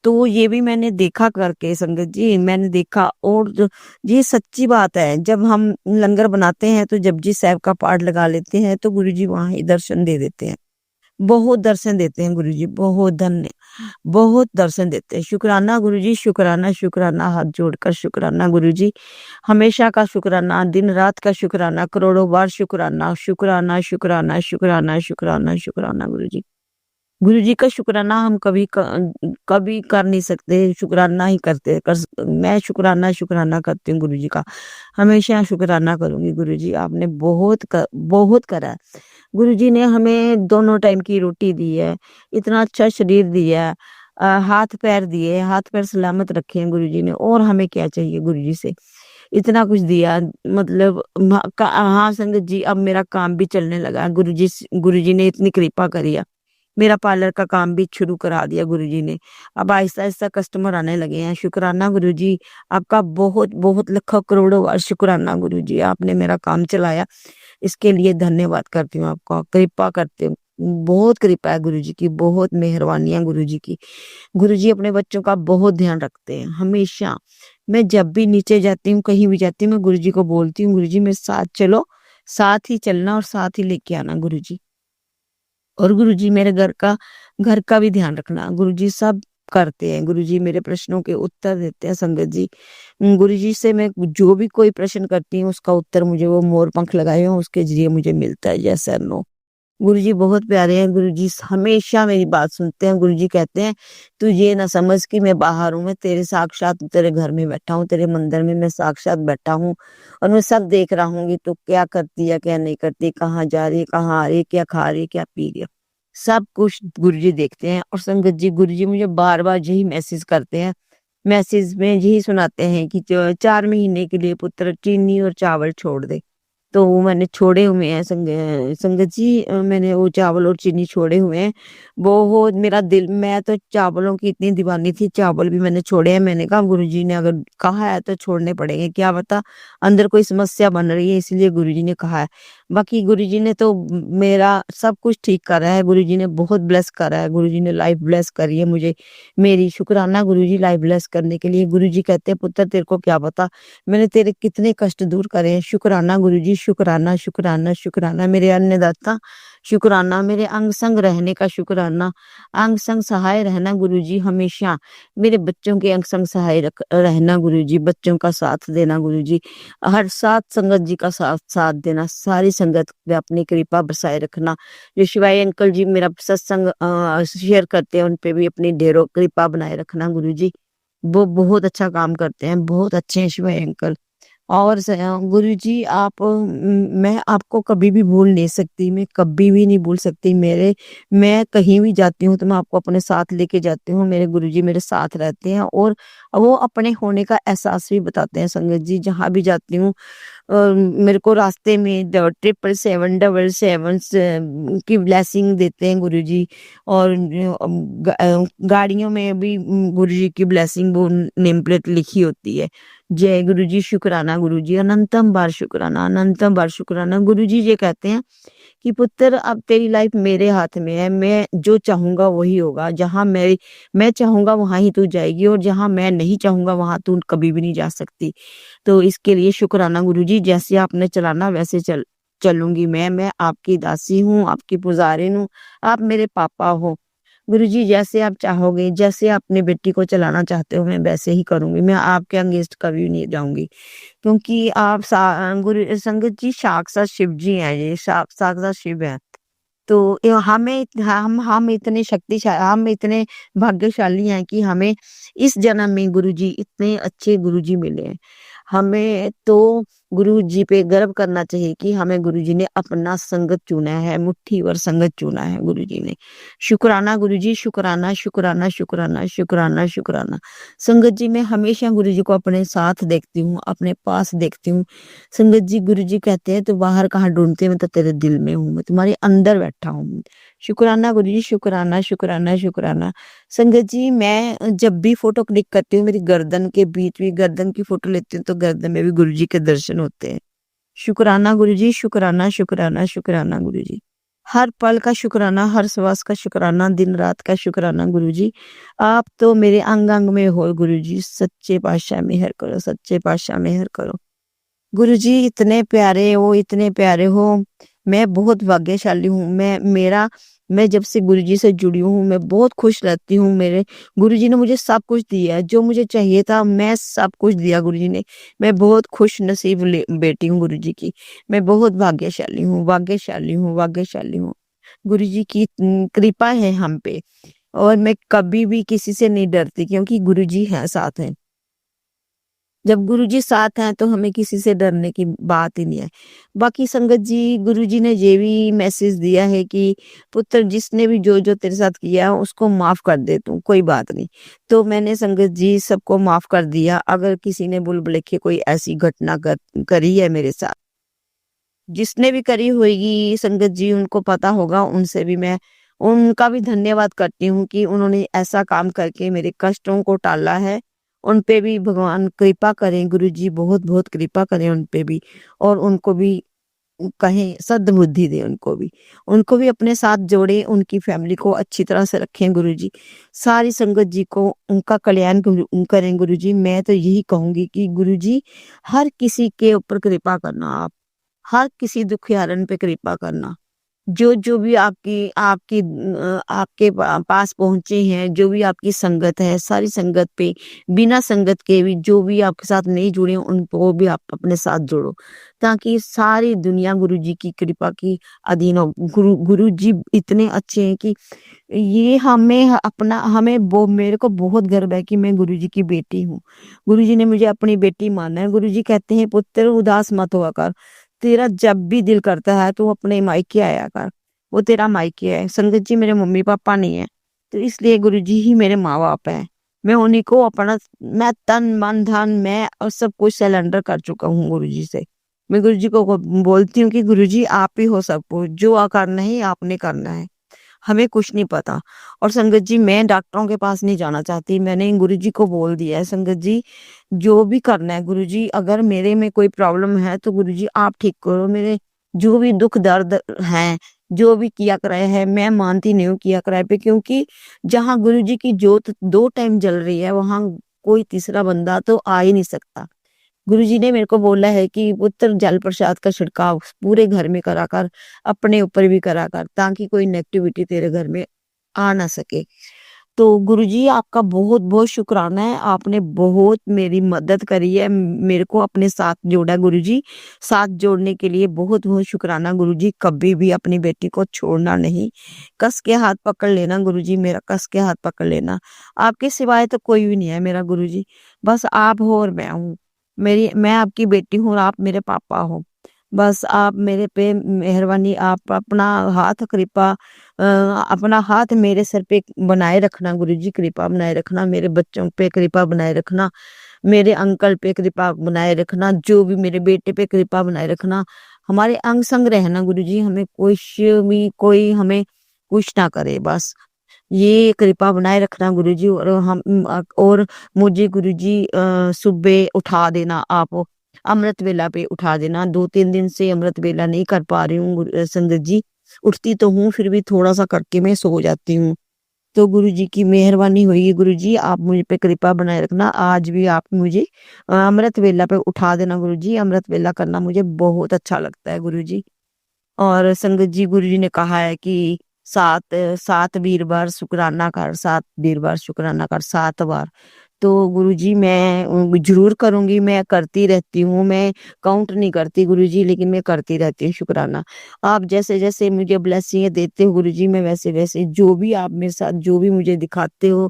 तो ये भी मैंने देखा करके संगत जी, मैंने देखा। और ये सच्ची बात है, जब हम लंगर बनाते हैं तो जपजी साहब का पाठ लगा लेते हैं तो गुरुजी वहां ही दर्शन दे देते हैं। बहुत दर्शन देते हैं गुरुजी, बहुत दर्शन देते हैं। शुक्राना गुरुजी, शुक्राना शुक्राना, हाथ जोड़कर शुक्राना गुरुजी। हमेशा का शुक्राना, दिन रात का शुक्राना, करोड़ों बार शुक्राना, शुक्राना शुक्राना शुक्राना शुक्राना शुक्राना गुरुजी। गुरुजी का शुक्राना हम कभी कर नहीं सकते, शुक्राना ही मैं शुक्राना करती हूँ गुरुजी का। हमेशा शुक्राना करूंगी गुरुजी, आपने बहुत करा है। गुरुजी ने हमें दोनों टाइम की रोटी दी है, इतना अच्छा शरीर दिया है, हाथ पैर दिए, हाथ पैर सलामत रखे हैं गुरुजी ने। और हमें क्या चाहिए गुरुजी से, इतना कुछ दिया। मतलब हाँ संगत जी, अब मेरा काम भी चलने लगा है। गुरुजी ने इतनी कृपा करी है, मेरा पार्लर का काम भी शुरू करा दिया गुरुजी ने। अब आहिस्ता आहिस्ता कस्टमर आने लगे हैं। शुक्राना गुरुजी, आपका बहुत बहुत लाखों करोड़ों बार शुक्राना गुरुजी, आपने मेरा काम चलाया। इसके लिए धन्यवाद करती हूँ आपका, कृपा करते हूँ। बहुत कृपा है गुरुजी की, बहुत मेहरबानी है गुरुजी की। गुरुजी अपने बच्चों का बहुत ध्यान रखते हैं हमेशा। मैं जब भी नीचे जाती हूँ, कहीं भी जाती हूँ, मैं गुरुजी को बोलती हूँ, गुरुजी मेरे साथ चलो, साथ ही चलना और साथ ही लेके आना गुरुजी। और गुरुजी मेरे घर का भी ध्यान रखना। गुरुजी सब करते हैं, गुरुजी मेरे प्रश्नों के उत्तर देते हैं संगत जी। गुरुजी से मैं जो भी कोई प्रश्न करती हूँ उसका उत्तर मुझे वो मोर पंख लगाए हों उसके ज़रिए मुझे मिलता है, यस और नो। गुरुजी बहुत प्यारे हैं, गुरुजी हमेशा मेरी बात सुनते हैं। गुरुजी कहते हैं, "तू ये ना समझ कि मैं बाहर हूँ, मैं तेरे साक्षात तेरे घर में बैठा हूँ, तेरे मंदिर में मैं साक्षात बैठा हूँ और मैं सब देख रहा हूँ कि तू क्या करती है, क्या नहीं करती, कहाँ जा रही है, कहाँ आ रही है, क्या खा रही है, क्या पी रही है।" सब कुछ गुरुजी देखते हैं और संगत जी गुरुजी मुझे बार-बार यही मैसेज करते हैं। मैसेज में यही सुनाते हैं कि च 4 महीने के लिए पुत्र चीनी और चावल छोड़ दे। तो वो मैंने छोड़े हुए हैं संगत जी, मैंने वो चावल और चीनी छोड़े हुए हैं। बहुत मेरा दिल, मैं तो चावलों की इतनी दीवानी थी, चावल भी मैंने छोड़े हैं। मैंने कहा गुरुजी ने अगर कहा है तो छोड़ने पड़ेंगे, क्या पता अंदर कोई समस्या बन रही है इसलिए गुरुजी ने कहा है। बाकी गुरुजी ने तो मेरा सब कुछ ठीक करा है, गुरुजी ने बहुत ब्लेस करा है, गुरुजी ने लाइफ ब्लेस करी है मुझे। मेरी शुक्राना गुरुजी लाइफ ब्लेस करने के लिए। गुरुजी कहते हैं पुत्र तेरे को क्या पता मैंने तेरे कितने कष्ट दूर करे हैं। शुक्राना गुरुजी, शुक्राना, शुक्राना, शुक्राना मेरे अन्नदाता, शुक्राना मेरे अंग संग रहने का शुक्राना। अंग संग सहाय रहना गुरुजी हमेशा, मेरे बच्चों के अंग संग सहाय रहना गुरुजी, बच्चों का साथ देना गुरुजी, हर साथ संगत जी का साथ देना, सारी संगत पे अपनी कृपा बरसाए रखना। जो शिवाय अंकल जी मेरा सत्संग शेयर करते हैं उन पे भी अपनी ढेरों कृपा बनाए रखना गुरुजी। वो बहुत अच्छा काम करते हैं, बहुत अच्छे हैं शिवाय अंकल। और गुरुजी मैं आपको कभी भी भूल नहीं सकती, मैं कभी भी नहीं भूल सकती। मैं कहीं भी जाती हूँ तो मैं आपको अपने साथ लेके जाती हूँ। मेरे गुरुजी मेरे साथ रहते हैं और वो अपने होने का एहसास भी बताते हैं संगत जी। जहाँ भी जाती हूँ मेरे को रास्ते में 777 की ब्लेसिंग देते हैं गुरुजी। और गाड़ियों में भी गुरुजी की ब्लेसिंग वो नेम प्लेट लिखी होती है, जय गुरुजी, शुक्राना गुरुजी, अनंतम बार शुक्राना, अनंतम बार शुक्राना। गुरुजी ये कहते हैं कि पुत्र अब तेरी लाइफ मेरे हाथ में है, मैं जो चाहूंगा वही होगा। जहाँ मैं चाहूंगा वहां ही तू जाएगी और जहाँ मैं नहीं चाहूंगा वहां तू कभी भी नहीं जा सकती। तो इसके लिए शुक्राना गुरुजी, जैसे आपने चलाना वैसे चलूंगी मैं आपकी दासी हूँ, आपकी पुजारिन हूँ, आप मेरे पापा हो। गुरुजी जैसे आप चाहोगे, जैसे आप अपनी बेटी को चलाना चाहते हो मैं वैसे ही करूंगी, मैं आपके अगेंस्ट कभी नहीं जाऊंगी। क्योंकि आप गुरु संगत जी साक्षात शिव जी हैं, ये साक्षात शिव है। तो हम इतने शक्तिशाली, हम इतने भाग्यशाली हैं कि हमें इस जन्म में गुरुजी इतने अच्छे गुरुजी मिले हैं। हमें तो गुरुजी पे गर्व करना चाहिए कि हमें गुरुजी ने अपना संगत चुना है, मुट्ठी भर संगत चुना है गुरुजी ने। शुक्राना गुरुजी, शुक्राना, शुक्राना, शुक्राना, शुक्राना, शुक्राना। संगत जी मैं हमेशा गुरुजी को अपने साथ देखती हूँ, अपने पास देखती हूँ। संगत जी गुरुजी कहते हैं, "तू बाहर कहाँ ढूँढती है? मैं तो तेरे दिल में हूँ, मैं तुम्हारे अंदर बैठा हूँ।" शुक्राना गुरुजी, शुक्राना, शुक्राना, शुक्राना। संगत जी मैं जब भी फ़ोटो क्लिक करती हूँ, मेरी गर्दन के बीच में गर्दन की फ़ोटो लेती हूँ, तो गर्दन में भी गुरुजी के दर्शन होते हैं। शुक्राना गुरुजी, शुक्राना, शुक्राना, शुक्राना गुरुजी। हर पल का शुक्राना, हर श्वास का शुक्राना, दिन-रात का शुक्राना गुरुजी। आप तो मेरे अंग-अंग में हो गुरुजी, सच्चे पातशाह मेहर करो, सच्चे पातशाह मेहर करो। गुरुजी इतने प्यारे हो, इतने प्यारे हो। मैं बहुत भाग्यशाली हूँ। मैं जब से गुरुजी से जुड़ी हूँ, मैं बहुत खुश रहती हूँ। मेरे गुरुजी ने मुझे सब कुछ दिया है, जो मुझे चाहिए था मैं सब कुछ दिया गुरुजी ने। मैं बहुत खुश नसीब बेटी हूँ गुरुजी की। मैं बहुत भाग्यशाली हूँ, भाग्यशाली हूँ, भाग्यशाली हूँ। गुरुजी की कृपा है हम पे और मैं कभी भी किसी से नहीं डरती क्योंकि गुरुजी हैं, साथ हैं। जब गुरुजी साथ हैं तो हमें किसी से डरने की बात ही नहीं है। बाकी संगत जी गुरुजी ने ये भी मैसेज दिया है कि पुत्र जिसने भी जो-जो तेरे साथ किया है उसको माफ़ कर दे तू, कोई बात नहीं। तो मैंने संगत जी सबको माफ़ कर दिया। अगर किसी ने भूल-भुलैया कोई ऐसी घटना करी है मेरे साथ, जिसने भी करी होएगी संगत जी उनको पता होगा, उनसे भी मैं उनका भी धन्यवाद करती हूँ कि उन्होंने ऐसा काम करके मेरे कष्टों को टाला है। उन पे भी भगवान कृपा करें, गुरुजी बहुत-बहुत कृपा करें उन पे भी और उनको भी कहें सद्बुद्धि दें उनको भी। उनको भी अपने साथ जोड़ें, उनकी फैमिली को अच्छी तरह से रखें गुरुजी। सारी संगत जी को उनका कल्याण करें गुरुजी। मैं तो यही कहूँगी कि गुरुजी हर किसी के ऊपर कृपा करना आप। हर किसी दुखियारन पे कृपा करना। जो भी आपकी आपकी आपके पास पहुंचे हैं, जो भी आपकी संगत है, सारी संगत पे बिना संगत के भी जो भी आपके साथ नहीं जुड़े उनको भी आप अपने साथ जोड़ो, ताकि सारी दुनिया गुरु जी की कृपा की अधीन हो। गुरु जी इतने अच्छे हैं कि ये हमें वो मेरे को बहुत गर्व है कि मैं गुरु जी की बेटी हूँ। गुरु जी ने मुझे अपनी बेटी माना है। गुरु जी कहते हैं, पुत्र उदास मत हुआ कर, तेरा जब भी दिल करता है तू अपने मायके आया कर, वो तेरा मायके है। संगत जी मेरे मम्मी पापा नहीं है, तो इसलिए गुरु जी ही मेरे माँ बाप है। मैं उन्हीं को अपना, मैं तन मन धन मैं और सब कुछ सरेंडर कर चुका हूँ गुरु जी से। मैं गुरु जी को बोलती हूँ कि गुरु जी आप ही हो सब कुछ, जो करना है आपने करना है, हमें कुछ नहीं पता। और संगत जी मैं डॉक्टरों के पास नहीं जाना चाहती, मैंने गुरु जी को बोल दिया है, संगत जी जो भी करना है गुरु जी, अगर मेरे में कोई प्रॉब्लम है तो गुरु जी आप ठीक करो। मेरे जो भी दुख दर्द हैं, जो भी किया कराया है, मैं मानती नहीं हूँ किया कराए पे, क्योंकि जहाँ गुरु जी की जोत 2 टाइम जल रही है वहां कोई तीसरा बंदा तो आ ही नहीं सकता। गुरुजी ने मेरे को बोला है कि पुत्र जल प्रसाद का छिड़काव पूरे घर में करा कर, अपने ऊपर भी करा कर, ताकि कोई नेगेटिविटी तेरे घर में आ ना सके। तो गुरुजी आपका बहुत बहुत शुक्राना है, आपने बहुत मेरी मदद करी है, मेरे को अपने साथ जोड़ा गुरुजी। साथ जोड़ने के लिए बहुत बहुत शुक्राना गुरुजी। कभी भी अपनी बेटी को छोड़ना नहीं, कस के हाथ पकड़ लेना गुरुजी, मेरा कस के हाथ पकड़ लेना। आपके सिवाय तो कोई भी नहीं है मेरा गुरुजी, बस आप हो और मैं हूँ। मैं आपकी बेटी हूँ और आप मेरे पापा हो। बस आप मेरे पे मेहरबानी, आप अपना हाथ कृपा अपना हाथ मेरे सर पे बनाए रखना गुरुजी, कृपा बनाए रखना, मेरे बच्चों पे कृपा बनाए रखना, मेरे अंकल पे कृपा बनाए रखना, जो भी मेरे बेटे पे कृपा बनाए रखना। हमारे अंग संग रहना गुरुजी, हमें कोई हमें कुछ ना करे, बस ये कृपा बनाए रखना गुरुजी। और मुझे गुरुजी सुबह उठा देना, आप अमृत वेला पे उठा देना। 2-3 दिन से अमृत वेला नहीं कर पा रही हूँ संगत जी, उठती तो हूँ फिर भी थोड़ा सा करके मैं सो जाती हूँ। तो गुरुजी की मेहरबानी होगी गुरुजी, आप मुझे पे कृपा बनाए रखना। आज भी आप मुझे अमृत वेला पे उठा देना गुरुजी। अमृत वेला करना मुझे बहुत अच्छा लगता है गुरुजी। और संगत जी गुरुजी ने कहा है कि 7 वीरवार शुक्राना कर, 7 वीरवार शुक्राना कर, 7 बार। तो गुरुजी मैं जरूर करूंगी, मैं करती रहती हूँ, मैं काउंट नहीं करती गुरुजी, लेकिन मैं करती रहती हूँ शुक्राना। आप जैसे जैसे मुझे ब्लेसिंग देते हो गुरुजी, मैं वैसे वैसे जो भी आप मेरे साथ जो भी मुझे दिखाते हो,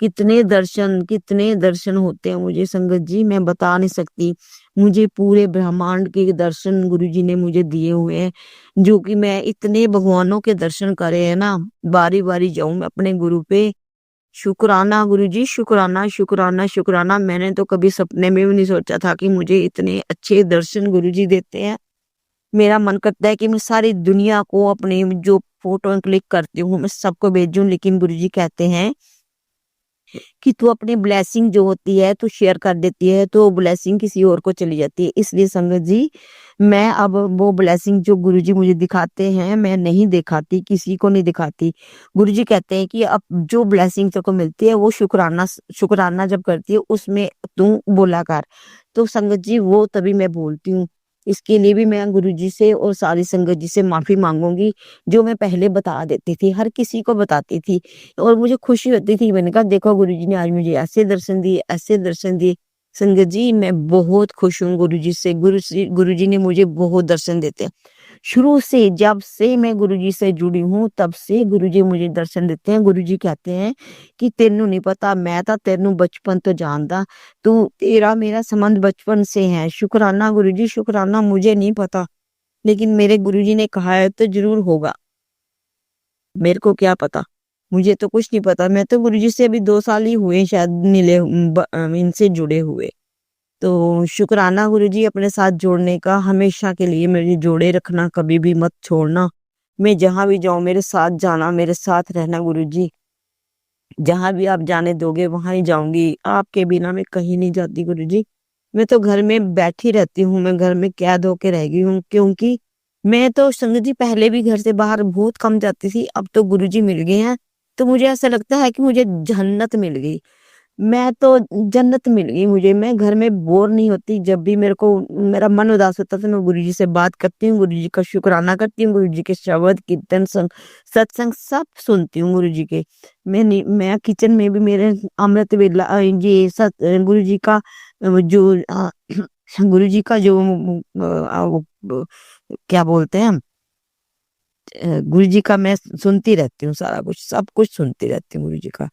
कितने दर्शन होते हैं मुझे संगत जी, मैं बता नहीं सकती। मुझे पूरे ब्रह्मांड के दर्शन गुरुजी ने मुझे दिए हुए हैं, जो कि मैं इतने भगवानों के दर्शन करे हैं ना, बारी बारी जाऊं मैं अपने गुरु पे। शुक्राना गुरुजी, शुक्राना शुक्राना शुक्राना। मैंने तो कभी सपने में भी नहीं सोचा था कि मुझे इतने अच्छे दर्शन गुरुजी देते हैं। मेरा मन करता है कि मैं सारी दुनिया को अपने जो फोटो क्लिक करती हूँ मैं सबको भेजूं, लेकिन गुरुजी कहते हैं कि तू अपनी ब्लेसिंग जो होती है तू शेयर कर देती है, तो ब्लेसिंग किसी और को चली जाती है। इसलिए संगत जी मैं अब वो ब्लेसिंग जो गुरुजी मुझे दिखाते हैं मैं नहीं दिखाती, किसी को नहीं दिखाती। गुरुजी कहते हैं कि अब जो ब्लेसिंग तेरे को मिलती है वो शुक्राना जब करती है उसमें तू बोला कर। तो संगत जी वो तभी मैं बोलती हूँ। इसके लिए भी मैं गुरुजी से और सारी संगत जी से माफी मांगूंगी, जो मैं पहले बता देती थी, हर किसी को बताती थी और मुझे खुशी होती थी। मैंने कहा देखो गुरुजी ने आज मुझे ऐसे दर्शन दिए, ऐसे दर्शन दिए। संगत जी मैं बहुत खुश हूँ गुरुजी से। गुरुजी ने मुझे बहुत दर्शन देते हैं। शुरू से जब से मैं गुरुजी से जुड़ी हूँ तब से गुरुजी मुझे दर्शन देते हैं। गुरुजी कहते हैं कि तेनू नहीं पता, मैं तो तेनू बचपन तो जानता, तू तेरा मेरा संबंध बचपन से है। शुक्राना गुरुजी, शुक्राना। मुझे नहीं पता, लेकिन मेरे गुरुजी ने कहा है तो जरूर होगा। मेरे को क्या पता, मुझे तो कुछ नहीं पता। मैं तो गुरुजी से अभी 2 साल ही हुए शायद मिले, इनसे जुड़े हुए। तो शुक्राना गुरुजी अपने साथ जोड़ने का, हमेशा के लिए मेरे जोड़े रखना, कभी भी मत छोड़ना। मैं जहां भी जाऊं मेरे साथ जाना, मेरे साथ रहना गुरुजी। जहां भी आप जाने दोगे वहां ही जाऊंगी, आपके बिना मैं कहीं नहीं जाती गुरुजी। मैं तो घर में बैठी रहती हूँ, मैं घर में कैद होके रह गई हूँ, क्योंकि मैं तो संगत जी पहले भी घर से बाहर बहुत कम जाती थी, अब तो गुरुजी मिल गए हैं तो मुझे ऐसा लगता है कि मुझे जन्नत मिल गई। मैं तो जन्नत मिल गई मुझे, मैं घर में बोर नहीं होती। जब भी मेरे को मेरा मन उदास होता है तो मैं गुरुजी से बात करती हूँ, गुरुजी का शुक्राना करती हूँ, गुरुजी के शब्द, कीर्तन, सत्संग सब सुनती हूँ गुरुजी के। मैं किचन में भी मेरे अमृत वेला ये गुरुजी का जो गुरुजी का जो क्या बोलते हैं हम, गुरुजी का मैं सुनती रहती हूँ, सारा कुछ सब कुछ सुनती रहती हूँ गुरुजी का।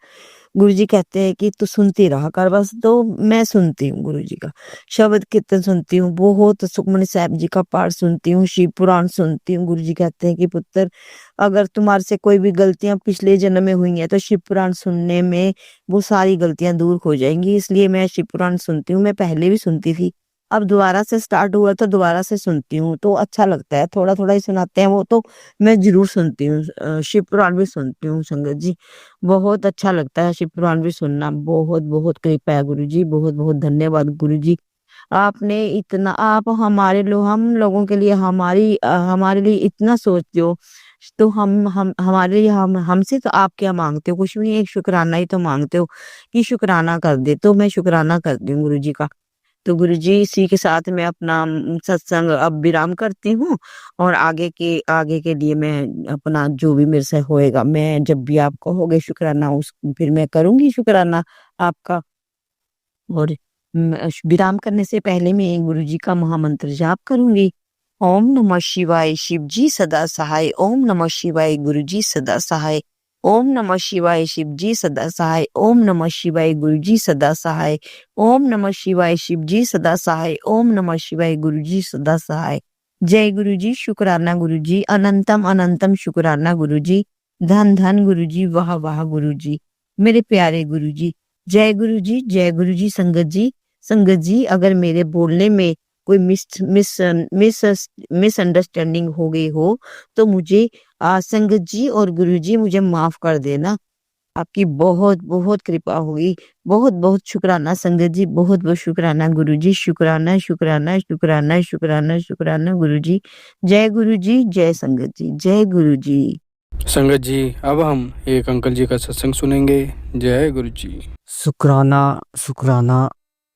गुरुजी कहते हैं कि तू सुनती रहा कर बस, तो मैं सुनती हूँ गुरुजी का शब्द कीर्तन सुनती हूँ, बहुत सुखमनी साहिब जी का पाठ सुनती हूँ, शिव पुराण सुनती हूँ। गुरुजी कहते हैं कि पुत्र, अगर तुम्हारे से कोई भी गलतियां पिछले जन्म में हुई हैं तो शिव पुराण सुनने में वो सारी गलतियां दूर हो जाएंगी। इसलिए मैं शिव पुराण सुनती हूँ। मैं पहले भी सुनती थी, अब दोबारा से स्टार्ट हुआ तो दोबारा से सुनती हूँ, तो अच्छा लगता है। थोड़ा थोड़ा ही सुनाते हैं वो, तो मैं जरूर सुनती हूँ। शिव पुराण भी सुनती हूँ संगत जी, बहुत अच्छा लगता है शिव पुराण भी सुनना। बहुत बहुत कृपा है गुरु जी, बहुत बहुत धन्यवाद गुरु जी। आपने इतना, आप हम लोगों के लिए, हमारे लिए इतना सोचते हो, तो हम हमारे लिए, हमसे तो आप क्या मांगते हो? कुछ भी नहीं, एक शुक्राना ही तो मांगते हो कि शुक्राना कर दे, तो मैं शुक्राना करती हूँ गुरु जी का। तो गुरुजी, इसी के साथ मैं अपना सत्संग अब विराम करती हूँ, और आगे के लिए मैं अपना जो भी मेरे से होएगा, मैं जब भी आप कहोगे शुक्राना, उस फिर मैं करूंगी शुक्राना आपका। और विराम करने से पहले मैं गुरुजी का महामंत्र जाप करूंगी। ओम नमः शिवाय, शिव जी सदा सहाय। ओम नमः शिवाय, गुरुजी सदा सहाय। ओम नमः शिवाय, शिव जी सदा सहाय। ओम नमः शिवाय, गुरुजी सदा सहाय। ओम नमः शिवाय, शिव जी सदा सहाय। ओम नमः शिवाय, गुरुजी सदा सहाय। जय गुरुजी, शुक्राना गुरुजी, अनंतम अनंतम शुक्राना गुरुजी। धन धन गुरुजी, वाह वाह गुरुजी, मेरे प्यारे गुरुजी। जय गुरुजी, जय गुरुजी। संगत जी, अगर मेरे बोलने में कोई मिसअंडरस्टैंडिंग हो गई हो तो मुझे संगत जी और गुरुजी मुझे माफ कर देना। आपकी बहुत बहुत कृपा होगी। बहुत बहुत शुक्राना संगत जी, बहुत बहुत शुक्राना गुरुजी। शुक्राना शुक्राना शुक्राना शुक्राना शुक्राना गुरुजी। जय गुरुजी, जय संगत जी, जय गुरुजी। संगत जी, अब हम एक अंकल जी का सत्संग सुनेंगे। जय गुरु जी। शुक्राना शुक्राना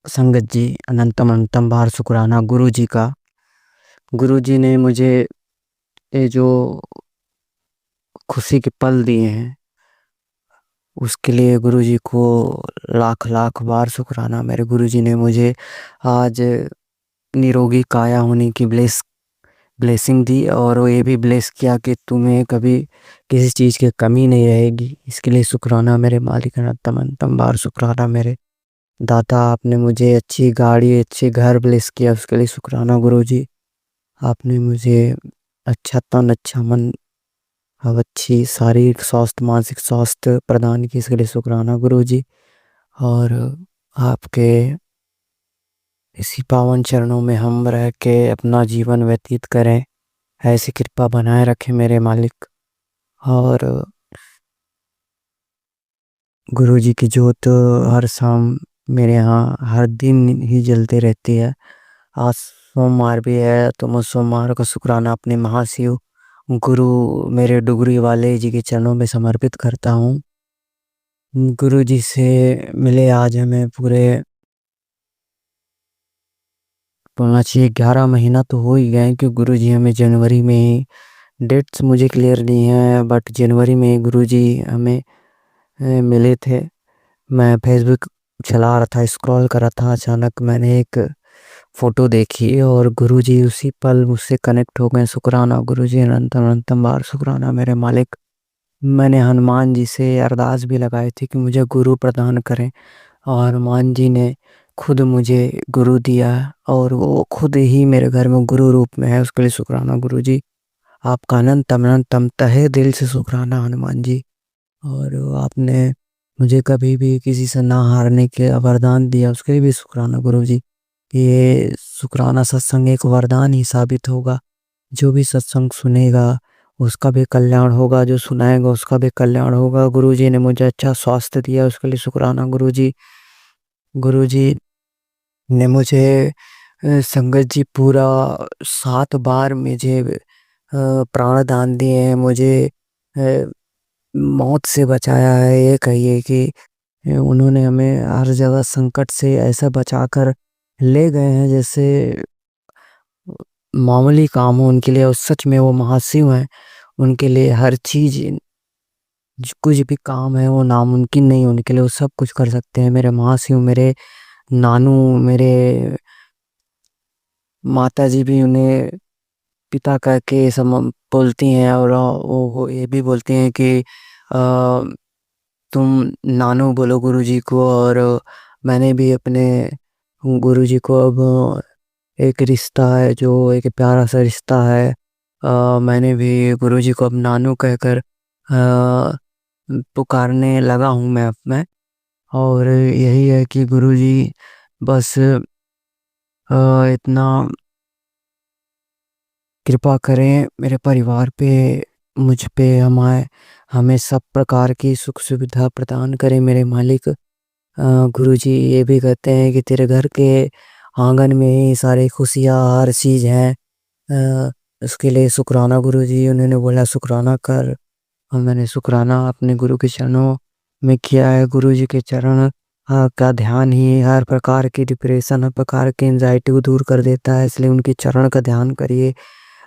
संगत जी, अनंतम अनंतम बार शुक्राना गुरु जी का। गुरु जी ने मुझे ये जो खुशी के पल दिए हैं उसके लिए गुरु जी को लाख लाख बार शुक्राना। मेरे गुरु जी ने मुझे आज निरोगी काया होने की ब्लेसिंग दी, और वो ये भी ब्लेस किया कि तुम्हें कभी किसी चीज़ की कमी नहीं रहेगी। इसके लिए शुक्राना मेरे मालिक, अनंतम अनंतम बार शुक्राना मेरे दाता। आपने मुझे अच्छी गाड़ी, अच्छे घर ब्लेस किया, उसके लिए शुक्राना गुरु जी। आपने मुझे अच्छा तन, अच्छा मन, अब अच्छी शारीरिक स्वास्थ्य, मानसिक स्वास्थ्य प्रदान की, इसके लिए शुक्राना गुरु जी। और आपके इसी पावन चरणों में हम रह के अपना जीवन व्यतीत करें, ऐसी कृपा बनाए रखें मेरे मालिक। और गुरु जी की जोत हर शाम मेरे यहाँ हर दिन ही जलती रहती है। आज सोमवार भी है तो मैं सोमवार का शुक्राना अपने महाशिव गुरु मेरे डुगरी वाले जी के चरणों में समर्पित करता हूँ। गुरु जी से मिले आज हमें पूरे 11 महीना तो हो ही गए, क्योंकि गुरु जी हमें जनवरी में ही, डेट्स मुझे क्लियर नहीं है, बट जनवरी में गुरु जी हमें मिले थे। मैं फेसबुक चला रहा था, स्क्रॉल कर रहा था, अचानक मैंने एक फोटो देखी और गुरुजी उसी पल मुझसे कनेक्ट हो गए। शुक्राना गुरुजी, अनंतम अनंतम बार शुक्राना मेरे मालिक। मैंने हनुमान जी से अरदास भी लगाई थी कि मुझे गुरु प्रदान करें, और हनुमान जी ने खुद मुझे गुरु दिया, और वो खुद ही मेरे घर में गुरु रूप में है। उसके लिए शुक्राना गुरुजी, आपका अनंतम अनंतम तहे दिल से शुक्राना हनुमान जी। और आपने मुझे कभी भी किसी से ना हारने के वरदान दिया, उसके लिए भी शुक्राना गुरुजी। ये शुक्राना सत्संग एक वरदान ही साबित होगा। जो भी सत्संग सुनेगा उसका भी कल्याण होगा, जो सुनाएगा उसका भी कल्याण होगा। गुरुजी ने मुझे अच्छा स्वास्थ्य दिया, उसके लिए शुक्राना गुरुजी। गुरुजी ने मुझे संगत जी पूरा 7 बार मुझे प्राण दान दिए हैं, मुझे मौत से बचाया है। ये कहिए कि उन्होंने हमें हर जगह संकट से ऐसा बचाकर ले गए हैं जैसे मामूली काम हो उनके लिए, और सच में वो महाशिव हैं। उनके लिए हर चीज़ कुछ भी काम है वो नामुमकिन नहीं, उनके लिए वो सब कुछ कर सकते हैं। मेरे महाशिव, मेरे नानू, मेरे माताजी भी उन्हें पिता कह के बोलती हैं, और वो ये भी बोलती हैं कि तुम नानू बोलो गुरुजी को। और मैंने भी अपने गुरुजी को अब एक रिश्ता है जो एक प्यारा सा रिश्ता है। मैंने भी गुरुजी को अब नानू कहकर पुकारने लगा हूँ मैं अब मैं। और यही है कि गुरुजी बस इतना कृपा करें मेरे परिवार पे, मुझ पे, हमें सब प्रकार की सुख सुविधा प्रदान करें मेरे मालिक। गुरुजी ये भी कहते हैं कि तेरे घर के आंगन में ही सारी खुशियाँ हर चीज़ है। उसके लिए शुक्राना गुरुजी। उन्होंने बोला शुक्राना कर, और मैंने शुक्राना अपने गुरु के चरणों में किया है। गुरुजी के चरण का ध्यान ही हर प्रकार की डिप्रेशन, हर प्रकार की एंजाइटी को दूर कर देता है। इसलिए उनके चरण का ध्यान करिए,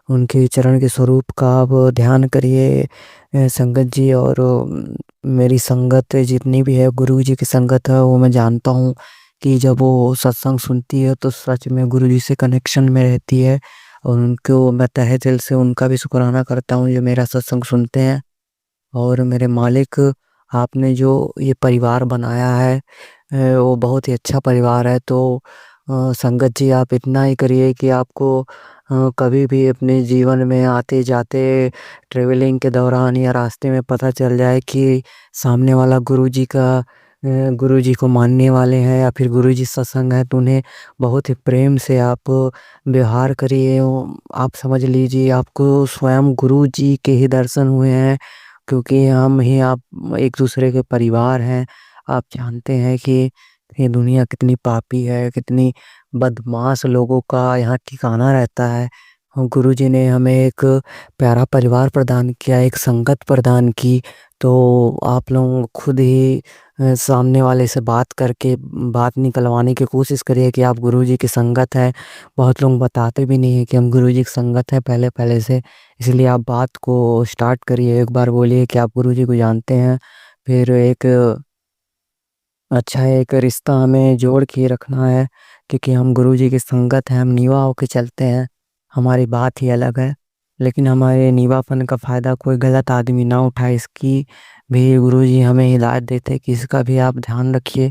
उनके चरण के स्वरूप का आप ध्यान करिए संगत जी। और मेरी संगत जितनी भी है गुरुजी की संगत है, वो मैं जानता हूँ कि जब वो सत्संग सुनती है तो सच में गुरुजी से कनेक्शन में रहती है। और उनको मैं तहे दिल से उनका भी शुक्राना करता हूँ जो मेरा सत्संग सुनते हैं। और मेरे मालिक, आपने जो ये परिवार बनाया है वो बहुत ही अच्छा परिवार है। तो संगत जी आप इतना ही करिए कि आपको कभी भी अपने जीवन में आते जाते ट्रेवलिंग के दौरान या रास्ते में पता चल जाए कि सामने वाला गुरुजी को मानने वाले हैं या फिर गुरुजी सत्संग है, तो उन्हें बहुत ही प्रेम से आप व्यवहार करिए। आप समझ लीजिए आपको स्वयं गुरुजी के ही दर्शन हुए हैं, क्योंकि हम ही आप एक दूसरे के परिवार हैं। आप जानते हैं कि ये दुनिया कितनी पापी है, कितनी बदमाश लोगों का यहाँ ठिकाना रहता है। और गुरुजी ने हमें एक प्यारा परिवार प्रदान किया, एक संगत प्रदान की। तो आप लोग खुद ही सामने वाले से बात करके बात निकलवाने की कोशिश करिए कि आप गुरुजी की संगत है। बहुत लोग बताते भी नहीं है कि हम गुरुजी की संगत है पहले पहले से। इसलिए आप बात को स्टार्ट करिए, एक बार बोलिए कि आप गुरुजी को जानते हैं। फिर एक अच्छा एक रिश्ता हमें जोड़ के रखना है, क्योंकि हम गुरुजी की संगत हैं, हम नीवा होके चलते हैं। हमारी बात ही अलग है, लेकिन हमारे नीवापन का फ़ायदा कोई गलत आदमी ना उठाए, इसकी भी गुरुजी हमें हिदायत देते हैं कि इसका भी आप ध्यान रखिए।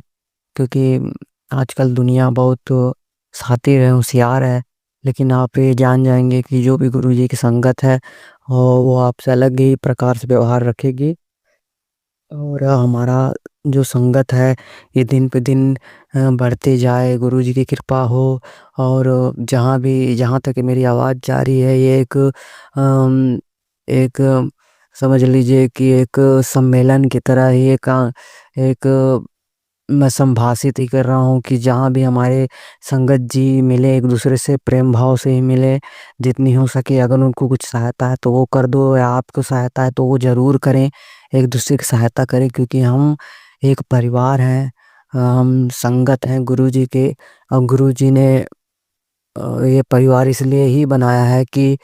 क्योंकि आजकल दुनिया बहुत शातिर है, होशियार है, लेकिन आप ये जान जाएंगे कि जो भी गुरुजी की संगत है वो आपसे अलग ही प्रकार से व्यवहार रखेगी। और हमारा जो संगत है ये दिन पे दिन बढ़ते जाए, गुरुजी की कृपा हो। और जहाँ तक मेरी आवाज़ जा रही है, ये एक समझ लीजिए कि एक सम्मेलन की तरह ही एक मैं संभाषित ही कर रहा हूँ कि जहाँ भी हमारे संगत जी मिले, एक दूसरे से प्रेम भाव से ही मिले। जितनी हो सके अगर उनको कुछ सहायता है तो वो कर दो, या आपको सहायता है तो वो ज़रूर करें। एक दूसरे की सहायता करें, क्योंकि हम एक परिवार हैं, हम संगत हैं गुरुजी के। और गुरुजी ने ये परिवार इसलिए ही बनाया है कि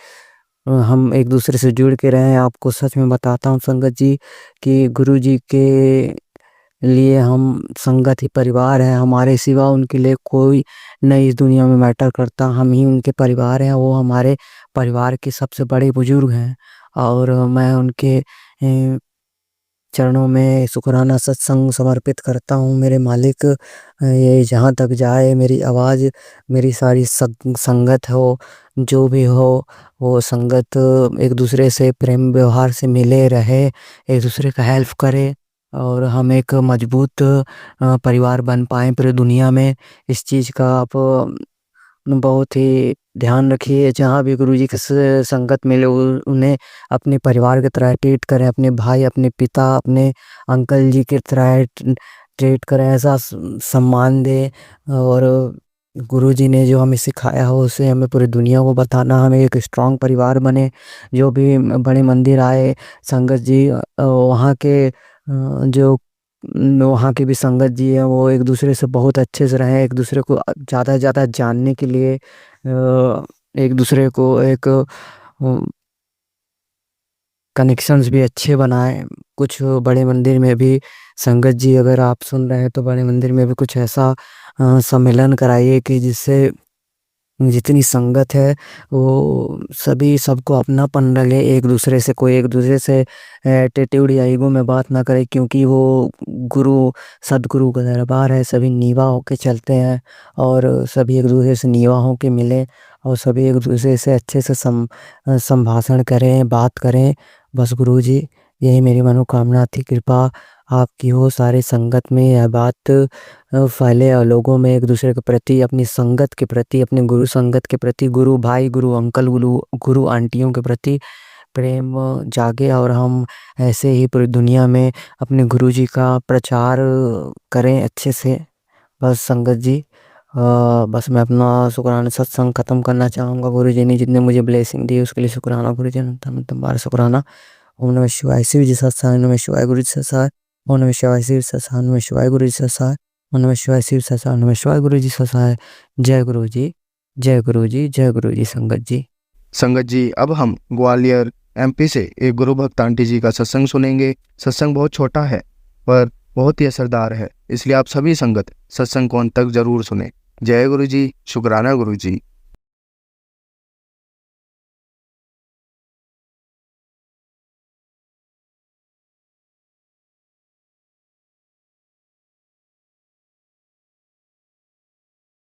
हम एक दूसरे से जुड़ के रहें। आपको सच में बताता हूँ संगत जी कि गुरुजी के लिए हम संगत ही परिवार है। हमारे सिवा उनके लिए कोई नहीं इस दुनिया में मैटर करता, हम ही उनके परिवार हैं। वो हमारे परिवार के सबसे बड़े बुजुर्ग हैं, और मैं उनके चरणों में शुक्राना सत्संग समर्पित करता हूँ। मेरे मालिक, ये जहाँ तक जाए मेरी आवाज़, मेरी सारी संगत हो, जो भी हो, वो संगत एक दूसरे से प्रेम व्यवहार से मिले रहे, एक दूसरे का हेल्प करे, और हम एक मजबूत परिवार बन पाएँ पूरी दुनिया में। इस चीज़ का आप बहुत ही ध्यान रखिए। जहाँ भी गुरुजी की संगत मिले उन्हें अपने परिवार की तरह ट्रीट करें, अपने भाई, अपने पिता, अपने अंकल जी की तरह ट्रीट करें, ऐसा सम्मान दें। और गुरुजी ने जो हमें सिखाया हो उसे हमें पूरी दुनिया को बताना, हमें एक स्ट्रॉन्ग परिवार बने। जो भी बड़े मंदिर आए संगत जी, वहाँ के जो वहाँ की भी संगत जी है वो एक दूसरे से बहुत अच्छे से रहें, एक दूसरे को ज़्यादा से ज़्यादा जानने के लिए एक दूसरे को एक कनेक्शंस भी अच्छे बनाएं। कुछ बड़े मंदिर में भी संगत जी अगर आप सुन रहे हैं तो बड़े मंदिर में भी कुछ ऐसा सम्मेलन कराइए कि जिससे जितनी संगत है वो सभी सबको अपनापन लगे, एक दूसरे से कोई एक दूसरे से एटीट्यूड या ईगो में बात ना करे, क्योंकि वो गुरु सदगुरु का दरबार है, सभी नीवा होके चलते हैं और सभी एक दूसरे से नीवा होके मिले और सभी एक दूसरे से अच्छे से संभाषण करें, बात करें। बस गुरुजी यही मेरी मनोकामना थी, कृपा आपकी हो सारे संगत में यह बात फैले और लोगों में एक दूसरे के प्रति, अपनी संगत के प्रति, अपने गुरु संगत के प्रति, गुरु भाई, गुरु अंकल, गुरु आंटियों के प्रति प्रेम जागे और हम ऐसे ही पूरी दुनिया में अपने गुरुजी का प्रचार करें अच्छे से। बस संगत जी बस मैं अपना शुक्राना सत्संग ख़त्म करना चाहूँगा। गुरुजी ने जितने मुझे ब्लेसिंग दी उसके लिए शुक्राना गुरुजी, अनंतम बार शुक्राना। ओम नमः शिवाय, शिव जी सत्साय, नमः शिवाय गुरु जी सत्साय, ओम नमः शिवाय शिव सत्साय, नमः शिवाय गुरु जी सत्साय, ओम नमः शिवाय शिव सत्साय, नमः शिवाय गुरु जी सत्साय। जय गुरु जी, जय गुरु जी, जय गुरु जी संगत जी। संगत जी अब हम ग्वालियर MP से एक गुरु भक्त आंटी जी का सत्संग सुनेंगे। सत्संग बहुत छोटा है पर बहुत ही असरदार है, इसलिए आप सभी संगत सत्संग को अंत तक जरूर सुने। जय गुरु जी, शुक्राना गुरु जी।